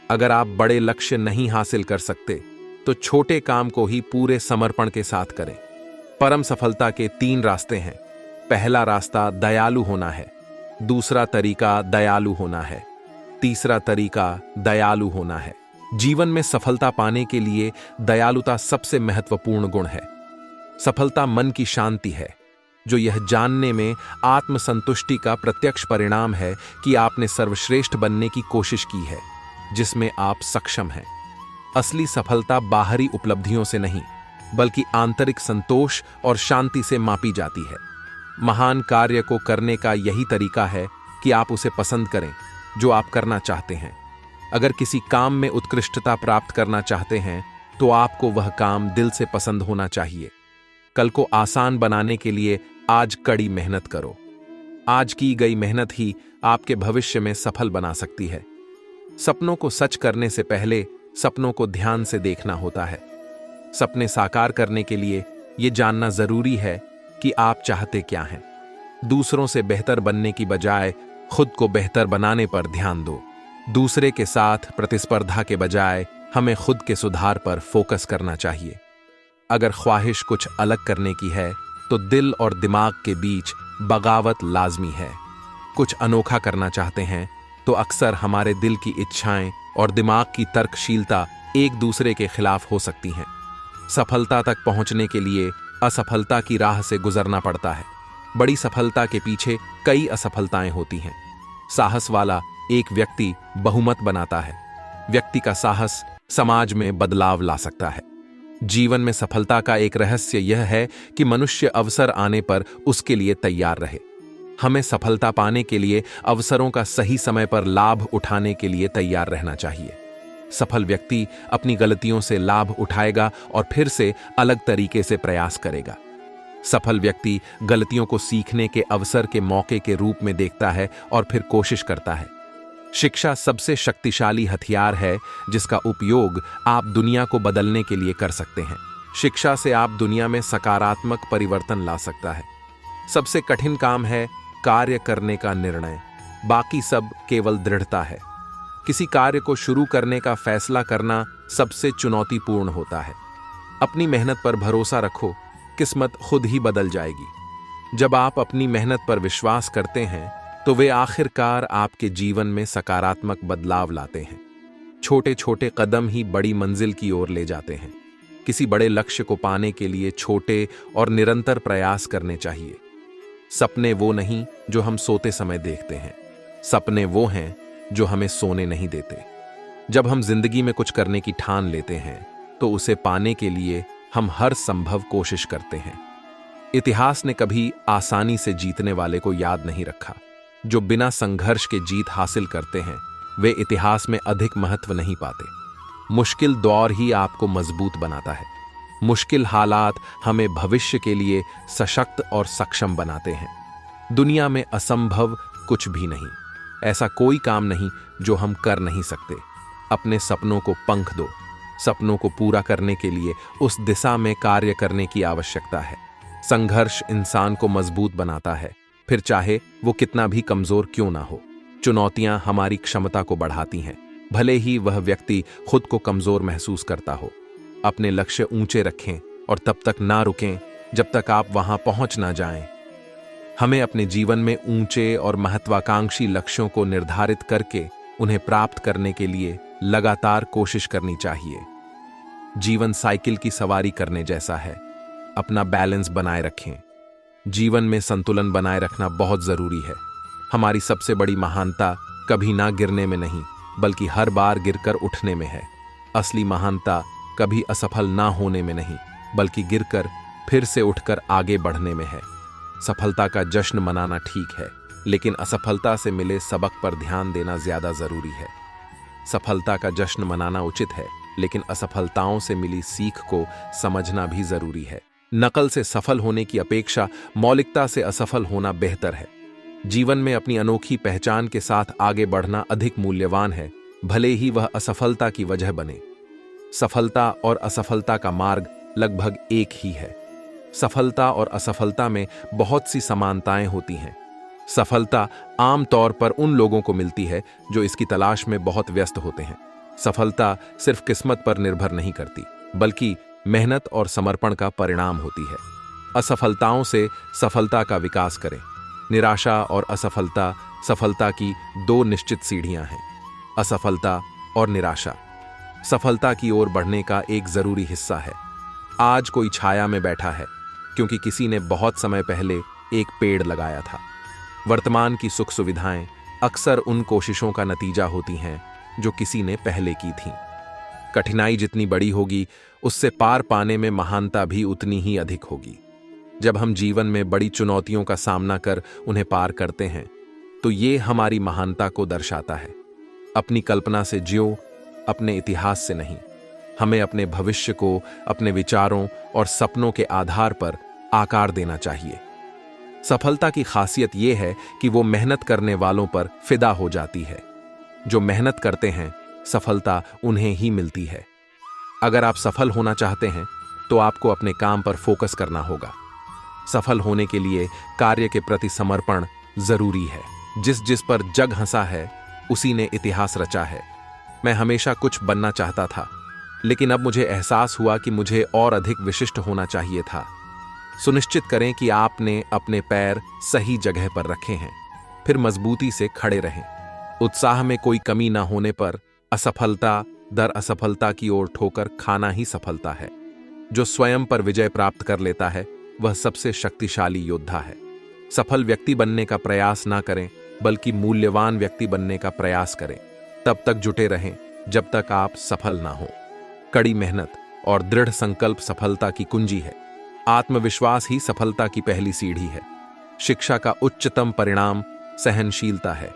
अगर आप बड़े लक्ष्य नहीं हासिल कर सकते तो छोटे काम को ही पूरे समर्पण के साथ करें। परम सफलता के 3 रास्ते हैं। पहला रास्ता दयालु होना है, दूसरा तरीका दयालु होना है, तीसरा तरीका दयालु होना है। जीवन में सफलता पाने के लिए दयालुता सबसे महत्वपूर्ण गुण है। सफलता मन की शांति है, जो यह जानने में आत्मसंतुष्टि का प्रत्यक्ष परिणाम है कि आपने सर्वश्रेष्ठ बनने की कोशिश की है, जिसमें आप सक्षम हैं। असली सफलता बाहरी उपलब्धियों से नहीं, बल्कि आंतरिक संतोष और शांति से मापी जाती है। महान कार्य को करने का यही तरीका है कि आप उसे पसंद करें जो आप करना चाहते हैं। अगर किसी काम में उत्कृष्टता प्राप्त करना चाहते हैं तो आपको वह काम दिल से पसंद होना चाहिए। कल को आसान बनाने के लिए आज कड़ी मेहनत करो। आज की गई मेहनत ही आपके भविष्य में सफल बना सकती है। सपनों को सच करने से पहले सपनों को ध्यान से देखना होता है। सपने साकार करने के लिए यह जानना जरूरी है कि आप चाहते क्या हैं। दूसरों से बेहतर बनने की बजाय खुद को बेहतर बनाने पर ध्यान दो। दूसरे के साथ प्रतिस्पर्धा के बजाय हमें खुद के सुधार पर फोकस करना चाहिए। अगर ख्वाहिश कुछ अलग करने की है तो दिल और दिमाग के बीच बगावत लाजमी है। कुछ अनोखा करना चाहते हैं तो अक्सर हमारे दिल की इच्छाएं और दिमाग की तर्कशीलता एक दूसरे के खिलाफ हो सकती हैं। सफलता तक पहुंचने के लिए असफलता की राह से गुजरना पड़ता है। बड़ी सफलता के पीछे कई असफलताएं होती हैं। साहस वाला एक व्यक्ति बहुमत बनाता है। व्यक्ति का साहस समाज में बदलाव ला सकता है। जीवन में सफलता का एक रहस्य यह है कि मनुष्य अवसर आने पर उसके लिए तैयार रहे। हमें सफलता पाने के लिए अवसरों का सही समय पर लाभ उठाने के लिए तैयार रहना चाहिए। सफल व्यक्ति अपनी गलतियों से लाभ उठाएगा और फिर से अलग तरीके से प्रयास करेगा। सफल व्यक्ति गलतियों को सीखने के अवसर के मौके के रूप में देखता है और फिर कोशिश करता है। शिक्षा सबसे शक्तिशाली हथियार है जिसका उपयोग आप दुनिया को बदलने के लिए कर सकते हैं। शिक्षा से आप दुनिया में सकारात्मक परिवर्तन ला सकता है। सबसे कठिन काम है कार्य करने का निर्णय, बाकी सब केवल दृढ़ता है। किसी कार्य को शुरू करने का फैसला करना सबसे चुनौतीपूर्ण होता है। अपनी मेहनत पर भरोसा रखो, किस्मत खुद ही बदल जाएगी। जब आप अपनी मेहनत पर विश्वास करते हैं तो वे आखिरकार आपके जीवन में सकारात्मक बदलाव लाते हैं। छोटे छोटे कदम ही बड़ी मंजिल की ओर ले जाते हैं। किसी बड़े लक्ष्य को पाने के लिए छोटे और निरंतर प्रयास करने चाहिए। सपने वो नहीं जो हम सोते समय देखते हैं, सपने वो हैं जो हमें सोने नहीं देते। जब हम जिंदगी में कुछ करने की ठान लेते हैं तो उसे पाने के लिए हम हर संभव कोशिश करते हैं। इतिहास ने कभी आसानी से जीतने वाले को याद नहीं रखा। जो बिना संघर्ष के जीत हासिल करते हैं वे इतिहास में अधिक महत्व नहीं पाते। मुश्किल दौर ही आपको मजबूत बनाता है। मुश्किल हालात हमें भविष्य के लिए सशक्त और सक्षम बनाते हैं। दुनिया में असंभव कुछ भी नहीं। ऐसा कोई काम नहीं जो हम कर नहीं सकते। अपने सपनों को पंख दो। सपनों को पूरा करने के लिए उस दिशा में कार्य करने की आवश्यकता है। संघर्ष इंसान को मजबूत बनाता है, फिर चाहे वो कितना भी कमजोर क्यों ना हो। चुनौतियां हमारी क्षमता को बढ़ाती हैं, भले ही वह व्यक्ति खुद को कमजोर महसूस करता हो। अपने लक्ष्य ऊंचे रखें और तब तक ना रुकें जब तक आप वहां पहुंच ना जाएं। हमें अपने जीवन में ऊंचे और महत्वाकांक्षी लक्ष्यों को निर्धारित करके उन्हें प्राप्त करने के लिए लगातार कोशिश करनी चाहिए। जीवन साइकिल की सवारी करने जैसा है। अपना बैलेंस बनाए रखें। जीवन में संतुलन बनाए रखना बहुत जरूरी है। हमारी सबसे बड़ी महानता कभी ना गिरने में नहीं, बल्कि हर बार गिरकर उठने में है। असली महानता कभी असफल ना होने में नहीं, बल्कि गिरकर फिर से उठकर आगे बढ़ने में है। सफलता का जश्न मनाना ठीक है, लेकिन असफलता से मिले सबक पर ध्यान देना ज्यादा जरूरी है। सफलता का जश्न मनाना उचित है, लेकिन असफलताओं से मिली सीख को समझना भी जरूरी है। नकल से सफल होने की अपेक्षा मौलिकता से असफल होना बेहतर है। जीवन में अपनी अनोखी पहचान के साथ आगे बढ़ना अधिक मूल्यवान है, भले ही वह असफलता की वजह बने। सफलता और असफलता का मार्ग लगभग एक ही है। सफलता और असफलता में बहुत सी समानताएं होती हैं। सफलता आम तौर पर उन लोगों को मिलती है जो इसकी तलाश में बहुत व्यस्त होते हैं। सफलता सिर्फ किस्मत पर निर्भर नहीं करती, बल्कि मेहनत और समर्पण का परिणाम होती है। असफलताओं से सफलता का विकास करें। निराशा और असफलता सफलता की दो निश्चित सीढ़ियां हैं। असफलता और निराशा सफलता की ओर बढ़ने का एक जरूरी हिस्सा है। आज कोई छाया में बैठा है क्योंकि किसी ने बहुत समय पहले एक पेड़ लगाया था। वर्तमान की सुख सुविधाएं अक्सर उन कोशिशों का नतीजा होती हैं जो किसी ने पहले की थीं। कठिनाई जितनी बड़ी होगी, उससे पार पाने में महानता भी उतनी ही अधिक होगी। जब हम जीवन में बड़ी चुनौतियों का सामना कर उन्हें पार करते हैं, तो ये हमारी महानता को दर्शाता है। अपनी कल्पना से जियो, अपने इतिहास से नहीं। हमें अपने भविष्य को अपने विचारों और सपनों के आधार पर आकार देना चाहिए। सफलता की खासियत यह है कि वो मेहनत करने वालों पर फिदा हो जाती है। जो मेहनत करते हैं, सफलता उन्हें ही मिलती है। अगर आप सफल होना चाहते हैं, तो आपको अपने काम पर फोकस करना होगा। सफल होने के लिए कार्य के प्रति समर्पण जरूरी है। जिस पर जग हंसा है, उसी ने इतिहास रचा है। मैं हमेशा कुछ बनना चाहता था, लेकिन अब मुझे एहसास हुआ कि मुझे और अधिक विशिष्ट होना चाहिए था। सुनिश्चित करें कि आपने अपने पैर सही जगह पर रखे हैं, फिर मजबूती से खड़े रहें। उत्साह में कोई कमी ना होने पर असफलता दर असफलता की ओर ठोकर खाना ही सफलता है। जो स्वयं पर विजय प्राप्त कर लेता है, वह सबसे शक्तिशाली योद्धा है। सफल व्यक्ति बनने का प्रयास ना करें, बल्कि मूल्यवान व्यक्ति बनने का प्रयास करें। तब तक जुटे रहें जब तक आप सफल ना हो। कड़ी मेहनत और दृढ़ संकल्प सफलता की कुंजी है। आत्मविश्वास ही सफलता की पहली सीढ़ी है। शिक्षा का उच्चतम परिणाम सहनशीलता है।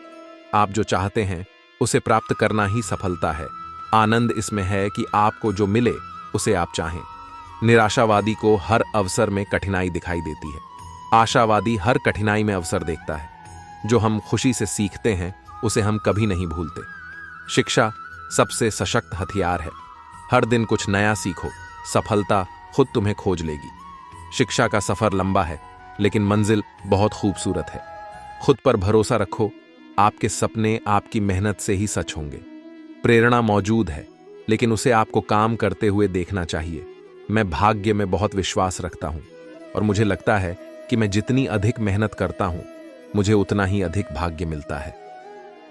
आप जो चाहते हैं उसे प्राप्त करना ही सफलता है। आनंद इसमें है कि आपको जो मिले उसे आप चाहें। निराशावादी को हर अवसर में कठिनाई दिखाई देती है। आशावादी हर कठिनाई में अवसर देखता है। जो हम खुशी से सीखते हैं उसे हम कभी नहीं भूलते। शिक्षा सबसे सशक्त हथियार है। हर दिन कुछ नया सीखो, सफलता खुद तुम्हें खोज लेगी। शिक्षा का सफर लंबा है लेकिन मंजिल बहुत खूबसूरत है। खुद पर भरोसा रखो, आपके सपने आपकी मेहनत से ही सच होंगे। प्रेरणा मौजूद है लेकिन उसे आपको काम करते हुए देखना चाहिए। मैं भाग्य में बहुत विश्वास रखता हूं और मुझे लगता है कि मैं जितनी अधिक मेहनत करता हूं मुझे उतना ही अधिक भाग्य मिलता है।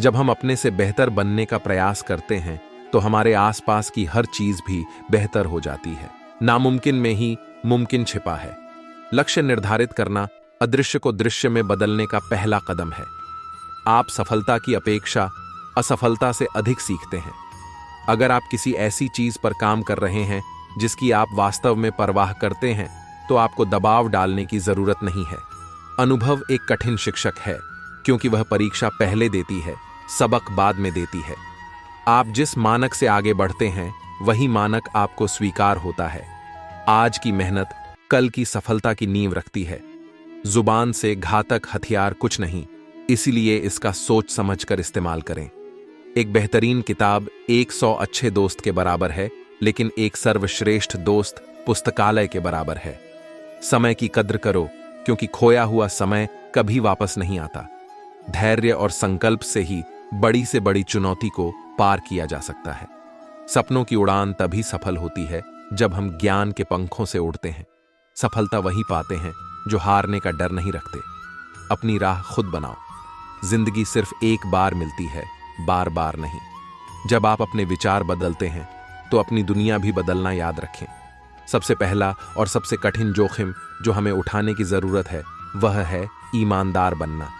जब हम अपने से बेहतर बनने का प्रयास करते हैं तो हमारे आसपास की हर चीज भी बेहतर हो जाती है। नामुमकिन में ही मुमकिन छिपा है। लक्ष्य निर्धारित करना अदृश्य को दृश्य में बदलने का पहला कदम है। आप सफलता की अपेक्षा असफलता से अधिक सीखते हैं। अगर आप किसी ऐसी चीज पर काम कर रहे हैं जिसकी आप वास्तव में परवाह करते हैं तो आपको दबाव डालने की जरूरत नहीं है। अनुभव एक कठिन शिक्षक है क्योंकि वह परीक्षा पहले देती है, सबक बाद में देती है। आप जिस मानक से आगे बढ़ते हैं वही मानक आपको स्वीकार होता है। आज की मेहनत कल की सफलता की नींव रखती है। जुबान से घातक हथियार कुछ नहीं, इसीलिए इसका सोच समझकर इस्तेमाल करें। एक बेहतरीन किताब 100 अच्छे दोस्त के बराबर है, लेकिन एक सर्वश्रेष्ठ दोस्त पुस्तकालय के बराबर है। समय की कद्र करो क्योंकि खोया हुआ समय कभी वापस नहीं आता। धैर्य और संकल्प से ही बड़ी से बड़ी चुनौती को पार किया जा सकता है। सपनों की उड़ान तभी सफल होती है जब हम ज्ञान के पंखों से उड़ते हैं। सफलता वही पाते हैं जो हारने का डर नहीं रखते। अपनी राह खुद बनाओ। जिंदगी सिर्फ एक बार मिलती है, बार बार नहीं। जब आप अपने विचार बदलते हैं तो अपनी दुनिया भी बदलना याद रखें। सबसे पहला और सबसे कठिन जोखिम जो हमें उठाने की जरूरत है वह है ईमानदार बनना।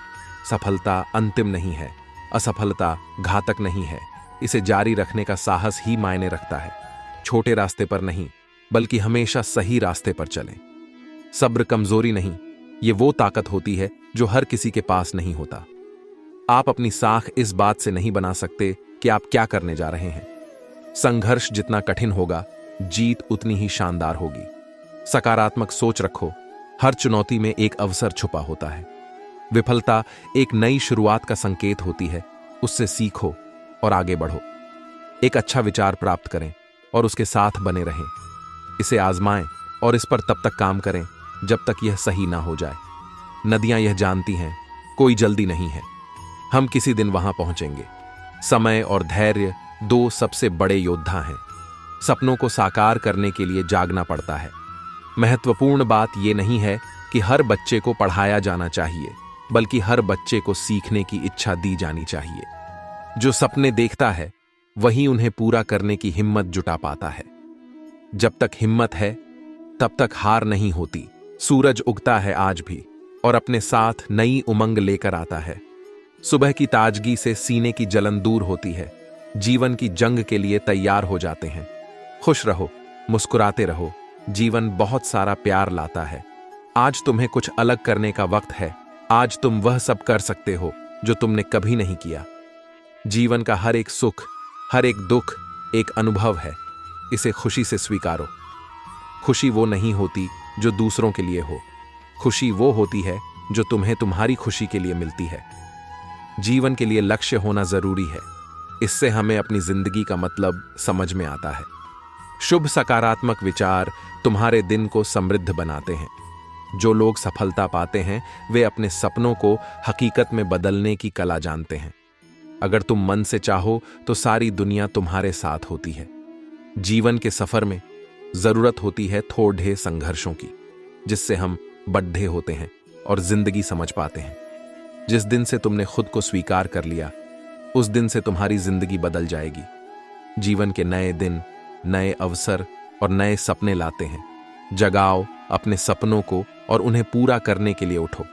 सफलता अंतिम नहीं है, असफलता घातक नहीं है। इसे जारी रखने का साहस ही मायने रखता है। छोटे रास्ते पर नहीं बल्कि हमेशा सही रास्ते पर चलें। सब्र कमजोरी नहीं, ये वो ताकत होती है जो हर किसी के पास नहीं होता। आप अपनी साख इस बात से नहीं बना सकते कि आप क्या करने जा रहे हैं। संघर्ष जितना कठिन होगा, जीत उतनी ही शानदार होगी। सकारात्मक सोच रखो, हर चुनौती में एक अवसर छुपा होता है। विफलता एक नई शुरुआत का संकेत होती है, उससे सीखो और आगे बढ़ो। एक अच्छा विचार प्राप्त करें और उसके साथ बने रहें। इसे आजमाएं और इस पर तब तक काम करें जब तक यह सही ना हो जाए। नदियां यह जानती हैं, कोई जल्दी नहीं है, हम किसी दिन वहां पहुंचेंगे। समय और धैर्य दो सबसे बड़े योद्धा हैं। सपनों को साकार करने के लिए जागना पड़ता है। महत्वपूर्ण बात यह नहीं है कि हर बच्चे को पढ़ाया जाना चाहिए, बल्कि हर बच्चे को सीखने की इच्छा दी जानी चाहिए। जो सपने देखता है वही उन्हें पूरा करने की हिम्मत जुटा पाता है। जब तक हिम्मत है तब तक हार नहीं होती। सूरज उगता है आज भी और अपने साथ नई उमंग लेकर आता है। सुबह की ताजगी से सीने की जलन दूर होती है। जीवन की जंग के लिए तैयार हो जाते हैं। खुश रहो, मुस्कुराते रहो, जीवन बहुत सारा प्यार लाता है। आज तुम्हें कुछ अलग करने का वक्त है। आज तुम वह सब कर सकते हो जो तुमने कभी नहीं किया। जीवन का हर एक सुख, हर एक दुख एक अनुभव है। इसे खुशी से स्वीकारो। खुशी वो नहीं होती जो दूसरों के लिए हो, खुशी वो होती है जो तुम्हें तुम्हारी खुशी के लिए मिलती है। जीवन के लिए लक्ष्य होना जरूरी है, इससे हमें अपनी जिंदगी का मतलब समझ में आता है। शुभ सकारात्मक विचार तुम्हारे दिन को समृद्ध बनाते हैं। जो लोग सफलता पाते हैं वे अपने सपनों को हकीकत में बदलने की कला जानते हैं। अगर तुम मन से चाहो तो सारी दुनिया तुम्हारे साथ होती है। जीवन के सफर में जरूरत होती है थोड़े संघर्षों की, जिससे हम बढ़े होते हैं और जिंदगी समझ पाते हैं। जिस दिन से तुमने खुद को स्वीकार कर लिया उस दिन से तुम्हारी जिंदगी बदल जाएगी। जीवन के नए दिन नए अवसर और नए सपने लाते हैं। जगाओ अपने सपनों को और उन्हें पूरा करने के लिए उठो।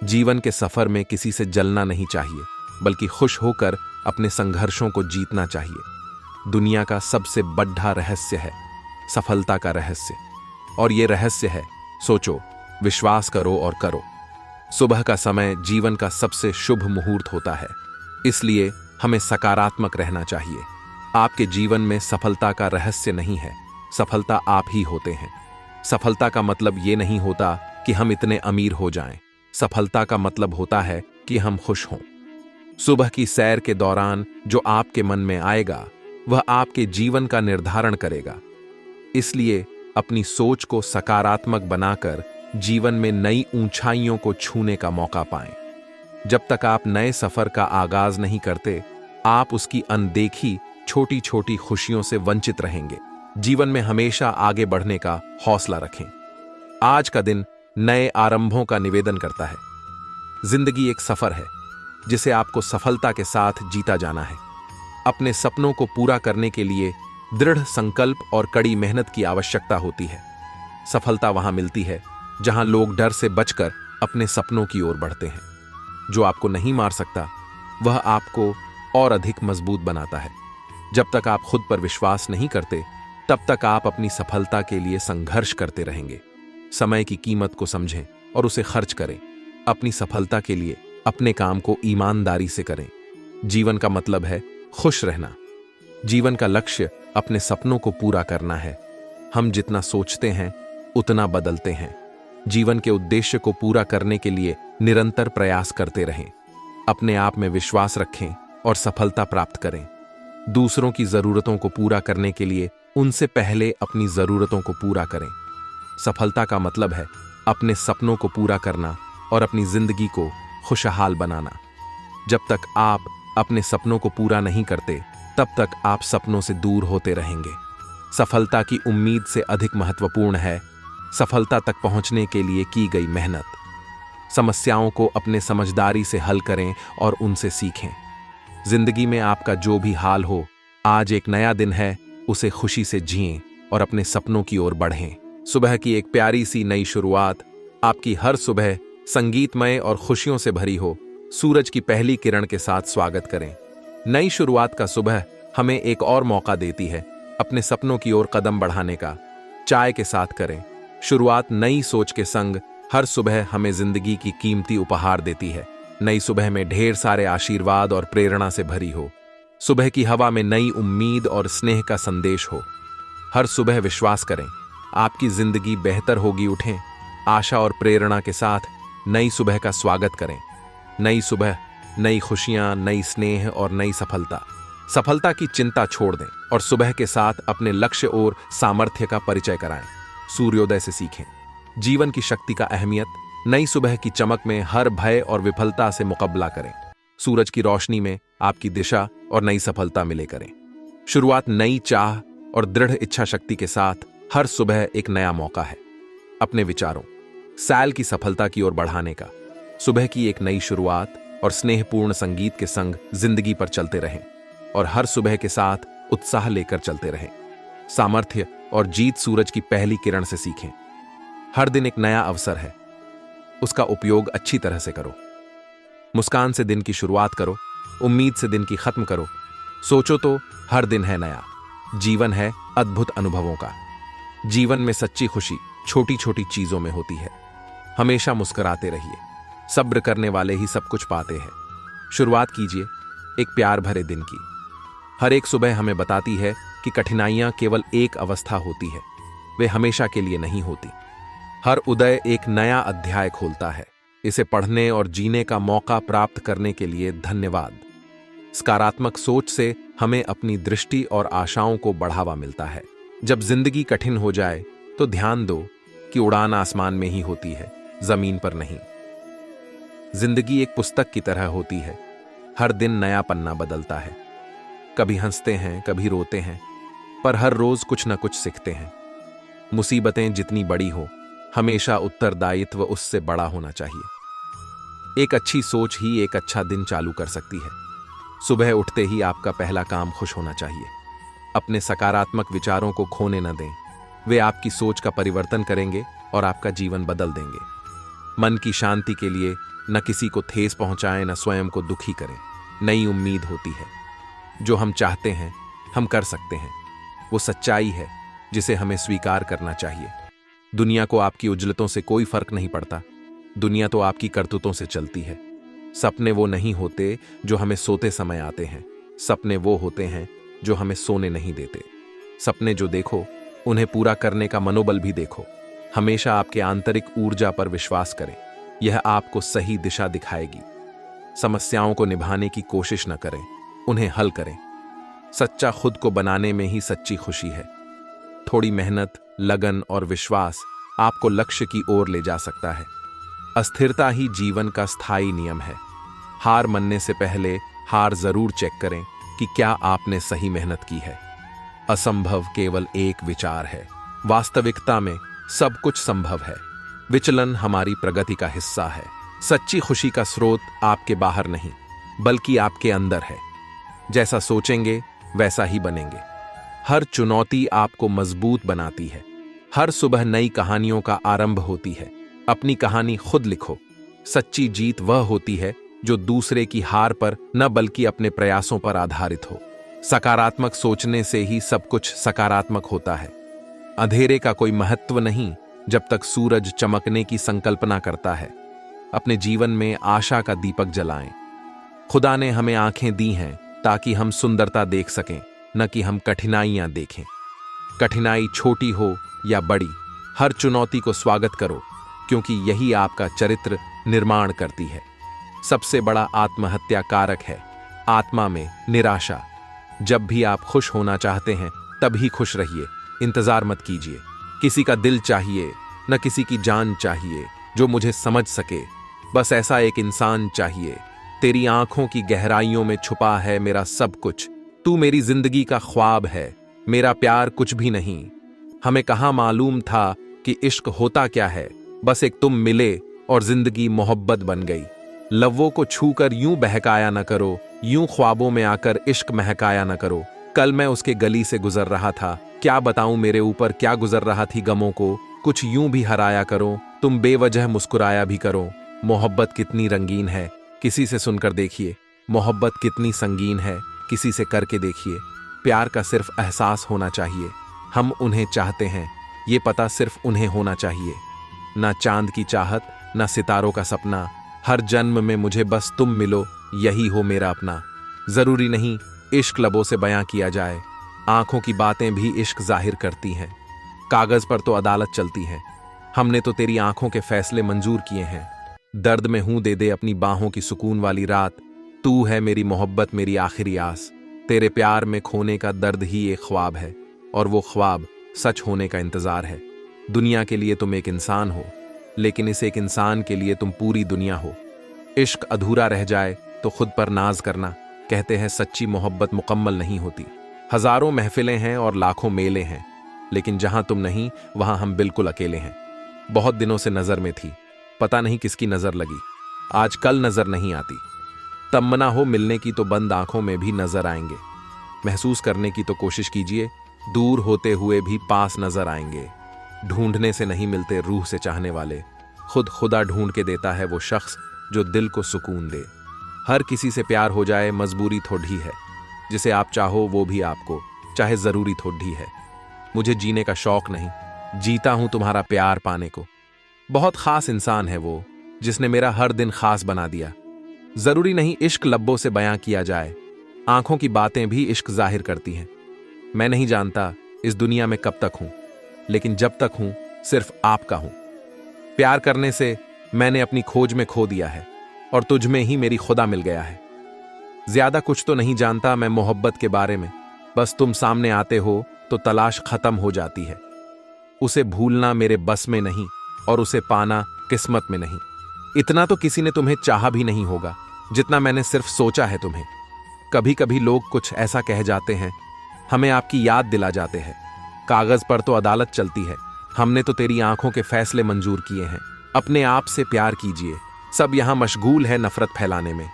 जीवन के सफर में किसी से जलना नहीं चाहिए, बल्कि खुश होकर अपने संघर्षों को जीतना चाहिए। दुनिया का सबसे बड़ा रहस्य है सफलता का रहस्य, और यह रहस्य है सोचो, विश्वास करो और करो। सुबह का समय जीवन का सबसे शुभ मुहूर्त होता है, इसलिए हमें सकारात्मक रहना चाहिए। आपके जीवन में सफलता का रहस्य नहीं है, सफलता आप ही होते हैं। सफलता का मतलब ये नहीं होता कि हम इतने अमीर हो जाएं। सफलता का मतलब होता है कि हम खुश हों। सुबह की सैर के दौरान जो आपके मन में आएगा वह आपके जीवन का निर्धारण करेगा। इसलिए अपनी सोच को सकारात्मक बनाकर जीवन में नई ऊंचाइयों को छूने का मौका पाएं। जब तक आप नए सफर का आगाज नहीं करते, आप उसकी अनदेखी छोटी छोटी खुशियों से वंचित रहेंगे। जीवन में हमेशा आगे बढ़ने का हौसला रखें। आज का दिन नए आरंभों का निवेदन करता है। जिंदगी एक सफर है जिसे आपको सफलता के साथ जीता जाना है। अपने सपनों को पूरा करने के लिए दृढ़ संकल्प और कड़ी मेहनत की आवश्यकता होती है। सफलता वहां मिलती है जहां लोग डर से बचकर अपने सपनों की ओर बढ़ते हैं। जो आपको नहीं मार सकता वह आपको और अधिक मजबूत बनाता है। जब तक आप खुद पर विश्वास नहीं करते, तब तक आप अपनी सफलता के लिए संघर्ष करते रहेंगे। समय की कीमत को समझें और उसे खर्च करें। अपनी सफलता के लिए अपने काम को ईमानदारी से करें। जीवन का मतलब है खुश रहना। जीवन का लक्ष्य अपने सपनों को पूरा करना है। हम जितना सोचते हैं उतना बदलते हैं। जीवन के उद्देश्य को पूरा करने के लिए निरंतर प्रयास करते रहें। अपने आप में विश्वास रखें और सफलता प्राप्त करें। दूसरों की जरूरतों को पूरा करने के लिए उनसे पहले अपनी जरूरतों को पूरा करें। सफलता का मतलब है अपने सपनों को पूरा करना और अपनी जिंदगी को खुशहाल बनाना। जब तक आप अपने सपनों को पूरा नहीं करते, तब तक आप सपनों से दूर होते रहेंगे। सफलता की उम्मीद से अधिक महत्वपूर्ण है सफलता तक पहुंचने के लिए की गई मेहनत। समस्याओं को अपने समझदारी से हल करें और उनसे सीखें। जिंदगी में आपका जो भी हाल हो, आज एक नया दिन है, उसे खुशी से जिएं और अपने सपनों की ओर बढ़ें। सुबह की एक प्यारी सी नई शुरुआत, आपकी हर सुबह संगीतमय और खुशियों से भरी हो। सूरज की पहली किरण के साथ स्वागत करें। नई शुरुआत का सुबह हमें एक और मौका देती है अपने सपनों की ओर कदम बढ़ाने का। चाय के साथ करें। शुरुआत नई सोच के संग हर सुबह हमें जिंदगी की कीमती उपहार देती है। नई सुबह में ढेर सारे आशीर्वाद और प्रेरणा से भरी हो। सुबह की हवा में नई उम्मीद और स्नेह का संदेश हो। हर सुबह विश्वास करें, आपकी जिंदगी बेहतर होगी। उठें, आशा और प्रेरणा के साथ नई सुबह का स्वागत करें। नई सुबह, नई खुशियां, नई स्नेह और नई सफलता। सफलता की चिंता छोड़ दें और सुबह के साथ अपने लक्ष्य और सामर्थ्य का परिचय कराएं। सूर्योदय से सीखें जीवन की शक्ति का अहमियत। नई सुबह की चमक में हर भय और विफलता से मुकाबला करें। सूरज की रोशनी में आपकी दिशा और नई सफलता मिले करें। शुरुआत नई चाह और दृढ़ इच्छा शक्ति के साथ हर सुबह एक नया मौका है अपने विचारों, साल की सफलता की ओर बढ़ाने का। सुबह की एक नई शुरुआत और स्नेहपूर्ण संगीत के संग जिंदगी पर चलते रहें और हर सुबह के साथ उत्साह लेकर चलते रहें। सामर्थ्य और जीत सूरज की पहली किरण से सीखें। हर दिन एक नया अवसर है, उसका उपयोग अच्छी तरह से करो। मुस्कान से दिन की शुरुआत करो, उम्मीद से दिन की खत्म करो। सोचो तो हर दिन है नया। जीवन है अद्भुत अनुभवों का। जीवन में सच्ची खुशी छोटी छोटी चीजों में होती है। हमेशा मुस्कुराते रहिए। सब्र करने वाले ही सब कुछ पाते हैं। शुरुआत कीजिए एक प्यार भरे दिन की। हर एक सुबह हमें बताती है कि कठिनाइयां केवल एक अवस्था होती है, वे हमेशा के लिए नहीं होती। हर उदय एक नया अध्याय खोलता है। इसे पढ़ने और जीने का मौका प्राप्त करने के लिए धन्यवाद। सकारात्मक सोच से हमें अपनी दृष्टि और आशाओं को बढ़ावा मिलता है। जब जिंदगी कठिन हो जाए तो ध्यान दो कि उड़ान आसमान में ही होती है, जमीन पर नहीं। जिंदगी एक पुस्तक की तरह होती है। हर दिन नया पन्ना बदलता है। कभी हंसते हैं, कभी रोते हैं, पर हर रोज कुछ न कुछ सीखते हैं। मुसीबतें जितनी बड़ी हो, हमेशा उत्तरदायित्व उससे बड़ा होना चाहिए। एक अच्छी सोच ही एक अच्छा दिन चालू कर सकती है। सुबह उठते ही आपका पहला काम खुश होना चाहिए। अपने सकारात्मक विचारों को खोने न दें। वे आपकी सोच का परिवर्तन करेंगे और आपका जीवन बदल देंगे। मन की शांति के लिए न किसी को ठेस पहुंचाएं, न स्वयं को दुखी करें। नई उम्मीद होती है। जो हम चाहते हैं हम कर सकते हैं। वो सच्चाई है जिसे हमें स्वीकार करना चाहिए। दुनिया को आपकी उजलतों से कोई फर्क नहीं पड़ता। दुनिया तो आपकी करतूतों से चलती है। सपने वो नहीं होते जो हमें सोते समय आते हैं। सपने वो होते हैं जो हमें सोने नहीं देते। सपने जो देखो, उन्हें पूरा करने का मनोबल भी देखो। हमेशा आपके आंतरिक ऊर्जा पर विश्वास करें, यह आपको सही दिशा दिखाएगी। समस्याओं को निभाने की कोशिश न करें, उन्हें हल करें। सच्चा खुद को बनाने में ही सच्ची खुशी है। थोड़ी मेहनत, लगन और विश्वास आपको लक्ष्य की ओर ले जा सकता है। अस्थिरता ही जीवन का स्थायी नियम है। हार मानने से पहले हार जरूर चेक करें कि क्या आपने सही मेहनत की है। असंभव केवल एक विचार है, वास्तविकता में सब कुछ संभव है। विचलन हमारी प्रगति का हिस्सा है। सच्ची खुशी का स्रोत आपके बाहर नहीं, बल्कि आपके अंदर है। जैसा सोचेंगे वैसा ही बनेंगे। हर चुनौती आपको मजबूत बनाती है। हर सुबह नई कहानियों का आरंभ होती है। अपनी कहानी खुद लिखो। सच्ची जीत वह होती है जो दूसरे की हार पर न बल्कि अपने प्रयासों पर आधारित हो। सकारात्मक सोचने से ही सब कुछ सकारात्मक होता है। अंधेरे का कोई महत्व नहीं जब तक सूरज चमकने की संकल्पना करता है। अपने जीवन में आशा का दीपक जलाएं। खुदा ने हमें आंखें दी हैं ताकि हम सुंदरता देख सकें, न कि हम कठिनाइयां देखें। कठिनाई छोटी हो या बड़ी, हर चुनौती को स्वागत करो, क्योंकि यही आपका चरित्र निर्माण करती है। सबसे बड़ा आत्महत्या कारक है आत्मा में निराशा। जब भी आप खुश होना चाहते हैं तभी खुश रहिए, इंतजार मत कीजिए। किसी का दिल चाहिए, न किसी की जान चाहिए जो मुझे समझ सके। बस ऐसा एक इंसान चाहिए। तेरी आंखों की गहराइयों में छुपा है मेरा सब कुछ। तू मेरी जिंदगी का ख्वाब है, मेरा प्यार कुछ भी नहीं। हमें कहाँ मालूम था कि इश्क होता क्या है। बस एक तुम मिले और जिंदगी मोहब्बत बन गई। लव्वों को छूकर यूं बहकाया न करो, यूं ख्वाबों में आकर इश्क महकाया न करो। कल मैं उसके गली से गुजर रहा था, क्या बताऊं मेरे ऊपर क्या गुजर रहा थी गमों को। कुछ यूं भी हराया करो, तुम बेवजह मुस्कुराया भी करो। मोहब्बत कितनी रंगीन है, किसी से सुनकर देखिए। मोहब्बत कितनी संगीन है, किसी से करके देखिए। प्यार का सिर्फ एहसास होना चाहिए। हम उन्हें चाहते हैं, ये पता सिर्फ उन्हें होना चाहिए। ना चांद की चाहत, ना सितारों का सपना। हर जन्म में मुझे बस तुम मिलो, यही हो मेरा अपना। जरूरी नहीं इश्क लबों से बयां किया जाए, आंखों की बातें भी इश्क जाहिर करती हैं। कागज पर तो अदालत चलती है, हमने तो तेरी आंखों के फैसले मंजूर किए हैं। दर्द में हूं दे दे अपनी बाहों की सुकून वाली रात। तू है मेरी मोहब्बत, मेरी आखिरी आस। तेरे प्यार में खोने का दर्द ही एक ख्वाब है, और वो ख्वाब सच होने का इंतजार है। दुनिया के लिए तुम एक इंसान हो, लेकिन इस एक इंसान के लिए तुम पूरी दुनिया हो। इश्क अधूरा रह जाए तो खुद पर नाज करना। कहते हैं सच्ची मोहब्बत मुकम्मल नहीं होती। हजारों महफिलें हैं और लाखों मेले हैं, लेकिन जहां तुम नहीं वहां हम बिल्कुल अकेले हैं। बहुत दिनों से नजर में थी, पता नहीं किसकी नजर लगी। आज कल नजर नहीं आती। तमन्ना हो मिलने की तो बंद आंखों में भी नजर आएंगे। महसूस करने की तो कोशिश कीजिए, दूर होते हुए भी पास नजर आएंगे। ढूंढने से नहीं मिलते रूह से चाहने वाले, खुद खुदा ढूंढ के देता है वो शख्स जो दिल को सुकून दे। हर किसी से प्यार हो जाए मजबूरी थोड़ी है, जिसे आप चाहो वो भी आपको चाहे जरूरी थोड़ी है। मुझे जीने का शौक नहीं, जीता हूं तुम्हारा प्यार पाने को। बहुत खास इंसान है वो, जिसने मेरा हर दिन खास बना दिया। जरूरी नहीं इश्क लब्बों से बयां किया जाए, आंखों की बातें भी इश्क जाहिर करती हैं। मैं नहीं जानता इस दुनिया में कब तक हूं, लेकिन जब तक हूं सिर्फ आपका हूं। प्यार करने से मैंने अपनी खोज में खो दिया है, और तुझ में ही मेरी खुदा मिल गया है। ज्यादा कुछ तो नहीं जानता मैं मोहब्बत के बारे में, बस तुम सामने आते हो तो तलाश खत्म हो जाती है। उसे भूलना मेरे बस में नहीं, और उसे पाना किस्मत में नहीं। इतना तो किसी ने तुम्हें चाहा भी नहीं होगा जितना मैंने सिर्फ सोचा है तुम्हें। कभी कभी लोग कुछ ऐसा कह जाते हैं, हमें आपकी याद दिला जाते हैं। कागज पर तो अदालत चलती है, हमने तो तेरी आंखों के फैसले मंजूर किए हैं। अपने आप से प्यार कीजिए, सब यहां मशगूल है नफरत फैलाने में।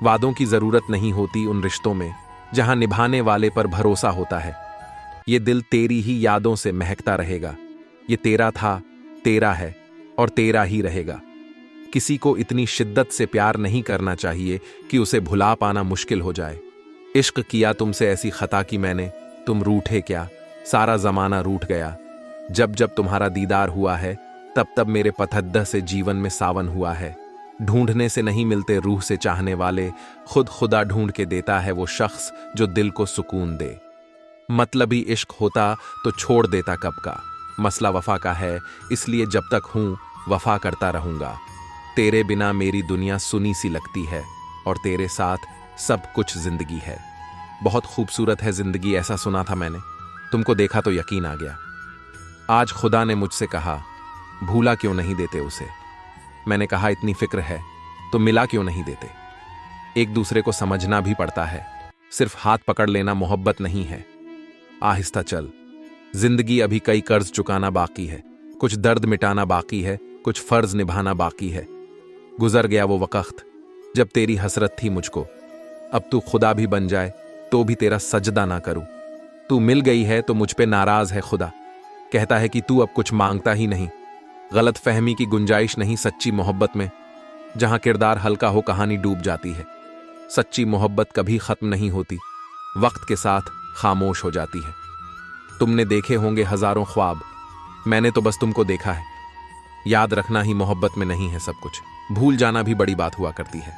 वादों की जरूरत नहीं होती उन रिश्तों में जहां निभाने वाले पर भरोसा होता है। ये दिल तेरी ही यादों से महकता रहेगा। ये तेरा था, तेरा है और तेरा ही रहेगा। किसी को इतनी शिद्दत से प्यार नहीं करना चाहिए कि उसे भुला पाना मुश्किल हो जाए। इश्क किया तुमसे ऐसी खता की मैंने, तुम रूठे क्या, सारा जमाना रूठ गया। जब जब तुम्हारा दीदार हुआ है, तब तब मेरे पतहद्दह से जीवन में सावन हुआ है। ढूंढने से नहीं मिलते रूह से चाहने वाले, खुद खुदा ढूंढ के देता है वो शख्स जो दिल को सुकून दे। मतलबी इश्क होता तो छोड़ देता कब का, मसला वफा का है, इसलिए जब तक हूं वफा करता रहूंगा। तेरे बिना मेरी दुनिया सुनी सी लगती है और तेरे साथ सब कुछ जिंदगी है। बहुत खूबसूरत है जिंदगी, ऐसा सुना था मैंने, तुमको देखा तो यकीन आ गया। आज खुदा ने मुझसे कहा भूला क्यों नहीं देते उसे। मैंने कहा इतनी फिक्र है तो मिला क्यों नहीं देते। एक दूसरे को समझना भी पड़ता है, सिर्फ हाथ पकड़ लेना मोहब्बत नहीं है। आहिस्ता चल, जिंदगी अभी कई कर्ज चुकाना बाकी है, कुछ दर्द मिटाना बाकी है, कुछ फर्ज निभाना बाकी है। गुजर गया वो वक्त जब तेरी हसरत थी मुझको, अब तू खुदा भी बन जाए तो भी तेरा सजदा ना करूं। तू मिल गई है तो मुझ पे नाराज है खुदा, कहता है कि तू अब कुछ मांगता ही नहीं। गलत फहमी की गुंजाइश नहीं सच्ची मोहब्बत में, जहां किरदार हल्का हो कहानी डूब जाती है। सच्ची मोहब्बत कभी खत्म नहीं होती, वक्त के साथ खामोश हो जाती है। तुमने देखे होंगे हजारों ख्वाब, मैंने तो बस तुमको देखा है। याद रखना ही मोहब्बत में नहीं है सब कुछ, भूल जाना भी बड़ी बात हुआ करती है।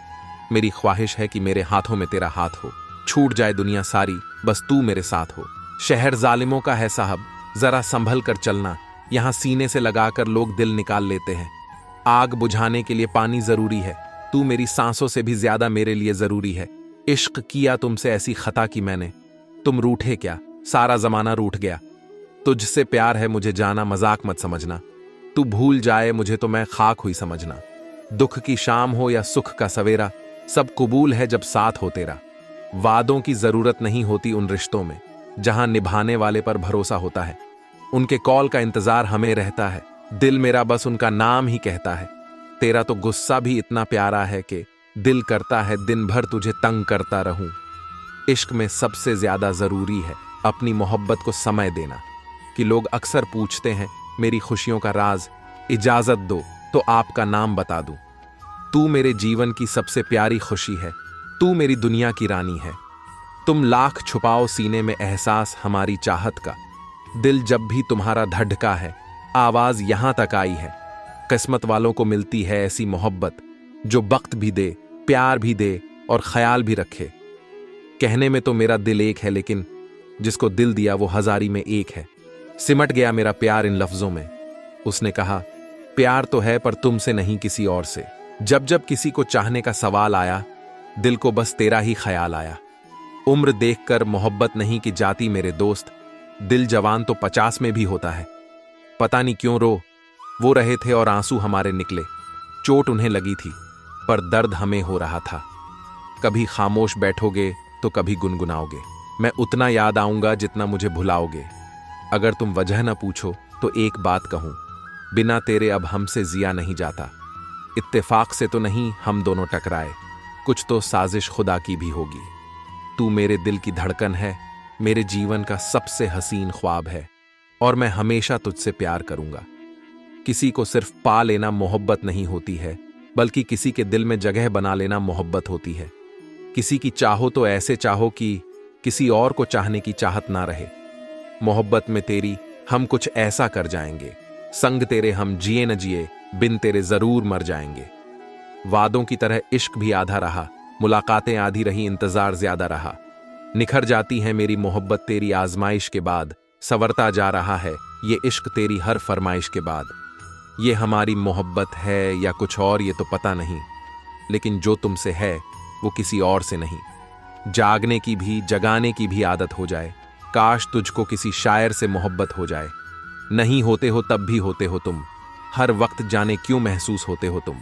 मेरी ख्वाहिश है कि मेरे हाथों में तेरा हाथ हो, छूट जाए दुनिया सारी बस तू मेरे साथ हो। शहर जालिमों का है साहब, जरा संभल कर चलना, यहां सीने से लगाकर लोग दिल निकाल लेते हैं। आग बुझाने के लिए पानी जरूरी है, तू मेरी सांसों से भी ज्यादा मेरे लिए जरूरी है। इश्क किया तुमसे ऐसी खता की मैंने, तुम रूठे क्या, सारा जमाना रूठ गया। तुझसे प्यार है मुझे जाना, मजाक मत समझना। तू भूल जाए मुझे तो मैं खाक हुई समझना। दुख की शाम हो या सुख का सवेरा, सब कबूल है जब साथ हो तेरा। वादों की जरूरत नहीं होती उन रिश्तों में, जहां निभाने वाले पर भरोसा होता है। उनके कॉल का इंतजार हमें रहता है, दिल मेरा बस उनका नाम ही कहता है। तेरा तो गुस्सा भी इतना प्यारा है कि दिल करता है दिन भर तुझे तंग करता रहूं। इश्क में सबसे ज्यादा जरूरी है अपनी मोहब्बत को समय देना, कि लोग अक्सर पूछते हैं मेरी खुशियों का राज, इजाजत दो तो आपका नाम बता दूं। तू मेरे जीवन की सबसे प्यारी खुशी है, तू मेरी दुनिया की रानी है। तुम लाख छुपाओ सीने में एहसास हमारी चाहत का, दिल जब भी तुम्हारा धड़का है, आवाज यहां तक आई है। किस्मत वालों को मिलती है ऐसी मोहब्बत, जो वक्त भी दे, प्यार भी दे और ख्याल भी रखे। कहने में तो मेरा दिल एक है, लेकिन जिसको दिल दिया वो हजारी में एक है। सिमट गया मेरा प्यार इन लफ्जों में। उसने कहा प्यार तो है पर तुमसे नहीं किसी और से। जब जब किसी को चाहने का सवाल आया, दिल को बस तेरा ही ख्याल आया। उम्र देखकर मोहब्बत नहीं की जाती मेरे दोस्त, दिल जवान तो 50 में भी होता है। पता नहीं क्यों रो वो रहे थे और आंसू हमारे निकले। चोट उन्हें लगी थी पर दर्द हमें हो रहा था। कभी खामोश बैठोगे तो कभी गुनगुनाओगे, मैं उतना याद आऊंगा जितना मुझे भुलाओगे। अगर तुम वजह न पूछो तो एक बात कहूं, बिना तेरे अब हमसे जिया नहीं जाता। इत्तेफाक से तो नहीं हम दोनों टकराए, कुछ तो साजिश खुदा की भी होगी। तू मेरे दिल की धड़कन है, मेरे जीवन का सबसे हसीन ख्वाब है, और मैं हमेशा तुझसे प्यार करूंगा। किसी को सिर्फ पा लेना मोहब्बत नहीं होती है, बल्कि किसी के दिल में जगह बना लेना मोहब्बत होती है। किसी की चाहो तो ऐसे चाहो कि किसी और को चाहने की चाहत ना रहे। मोहब्बत में तेरी हम कुछ ऐसा कर जाएंगे, संग तेरे हम जिए न जिए, बिन तेरे जरूर मर जाएंगे। वादों की तरह इश्क भी आधा रहा, मुलाकातें आधी रही, इंतजार ज्यादा रहा। निखर जाती है मेरी मोहब्बत तेरी आजमाइश के बाद, संवरता जा रहा है ये इश्क तेरी हर फरमाइश के बाद। ये हमारी मोहब्बत है या कुछ और ये तो पता नहीं, लेकिन जो तुमसे है वो किसी और से नहीं। जागने की भी जगाने की भी आदत हो जाए, काश तुझको किसी शायर से मोहब्बत हो जाए। नहीं होते हो तब भी होते हो तुम, हर वक्त जाने क्यों महसूस होते हो तुम।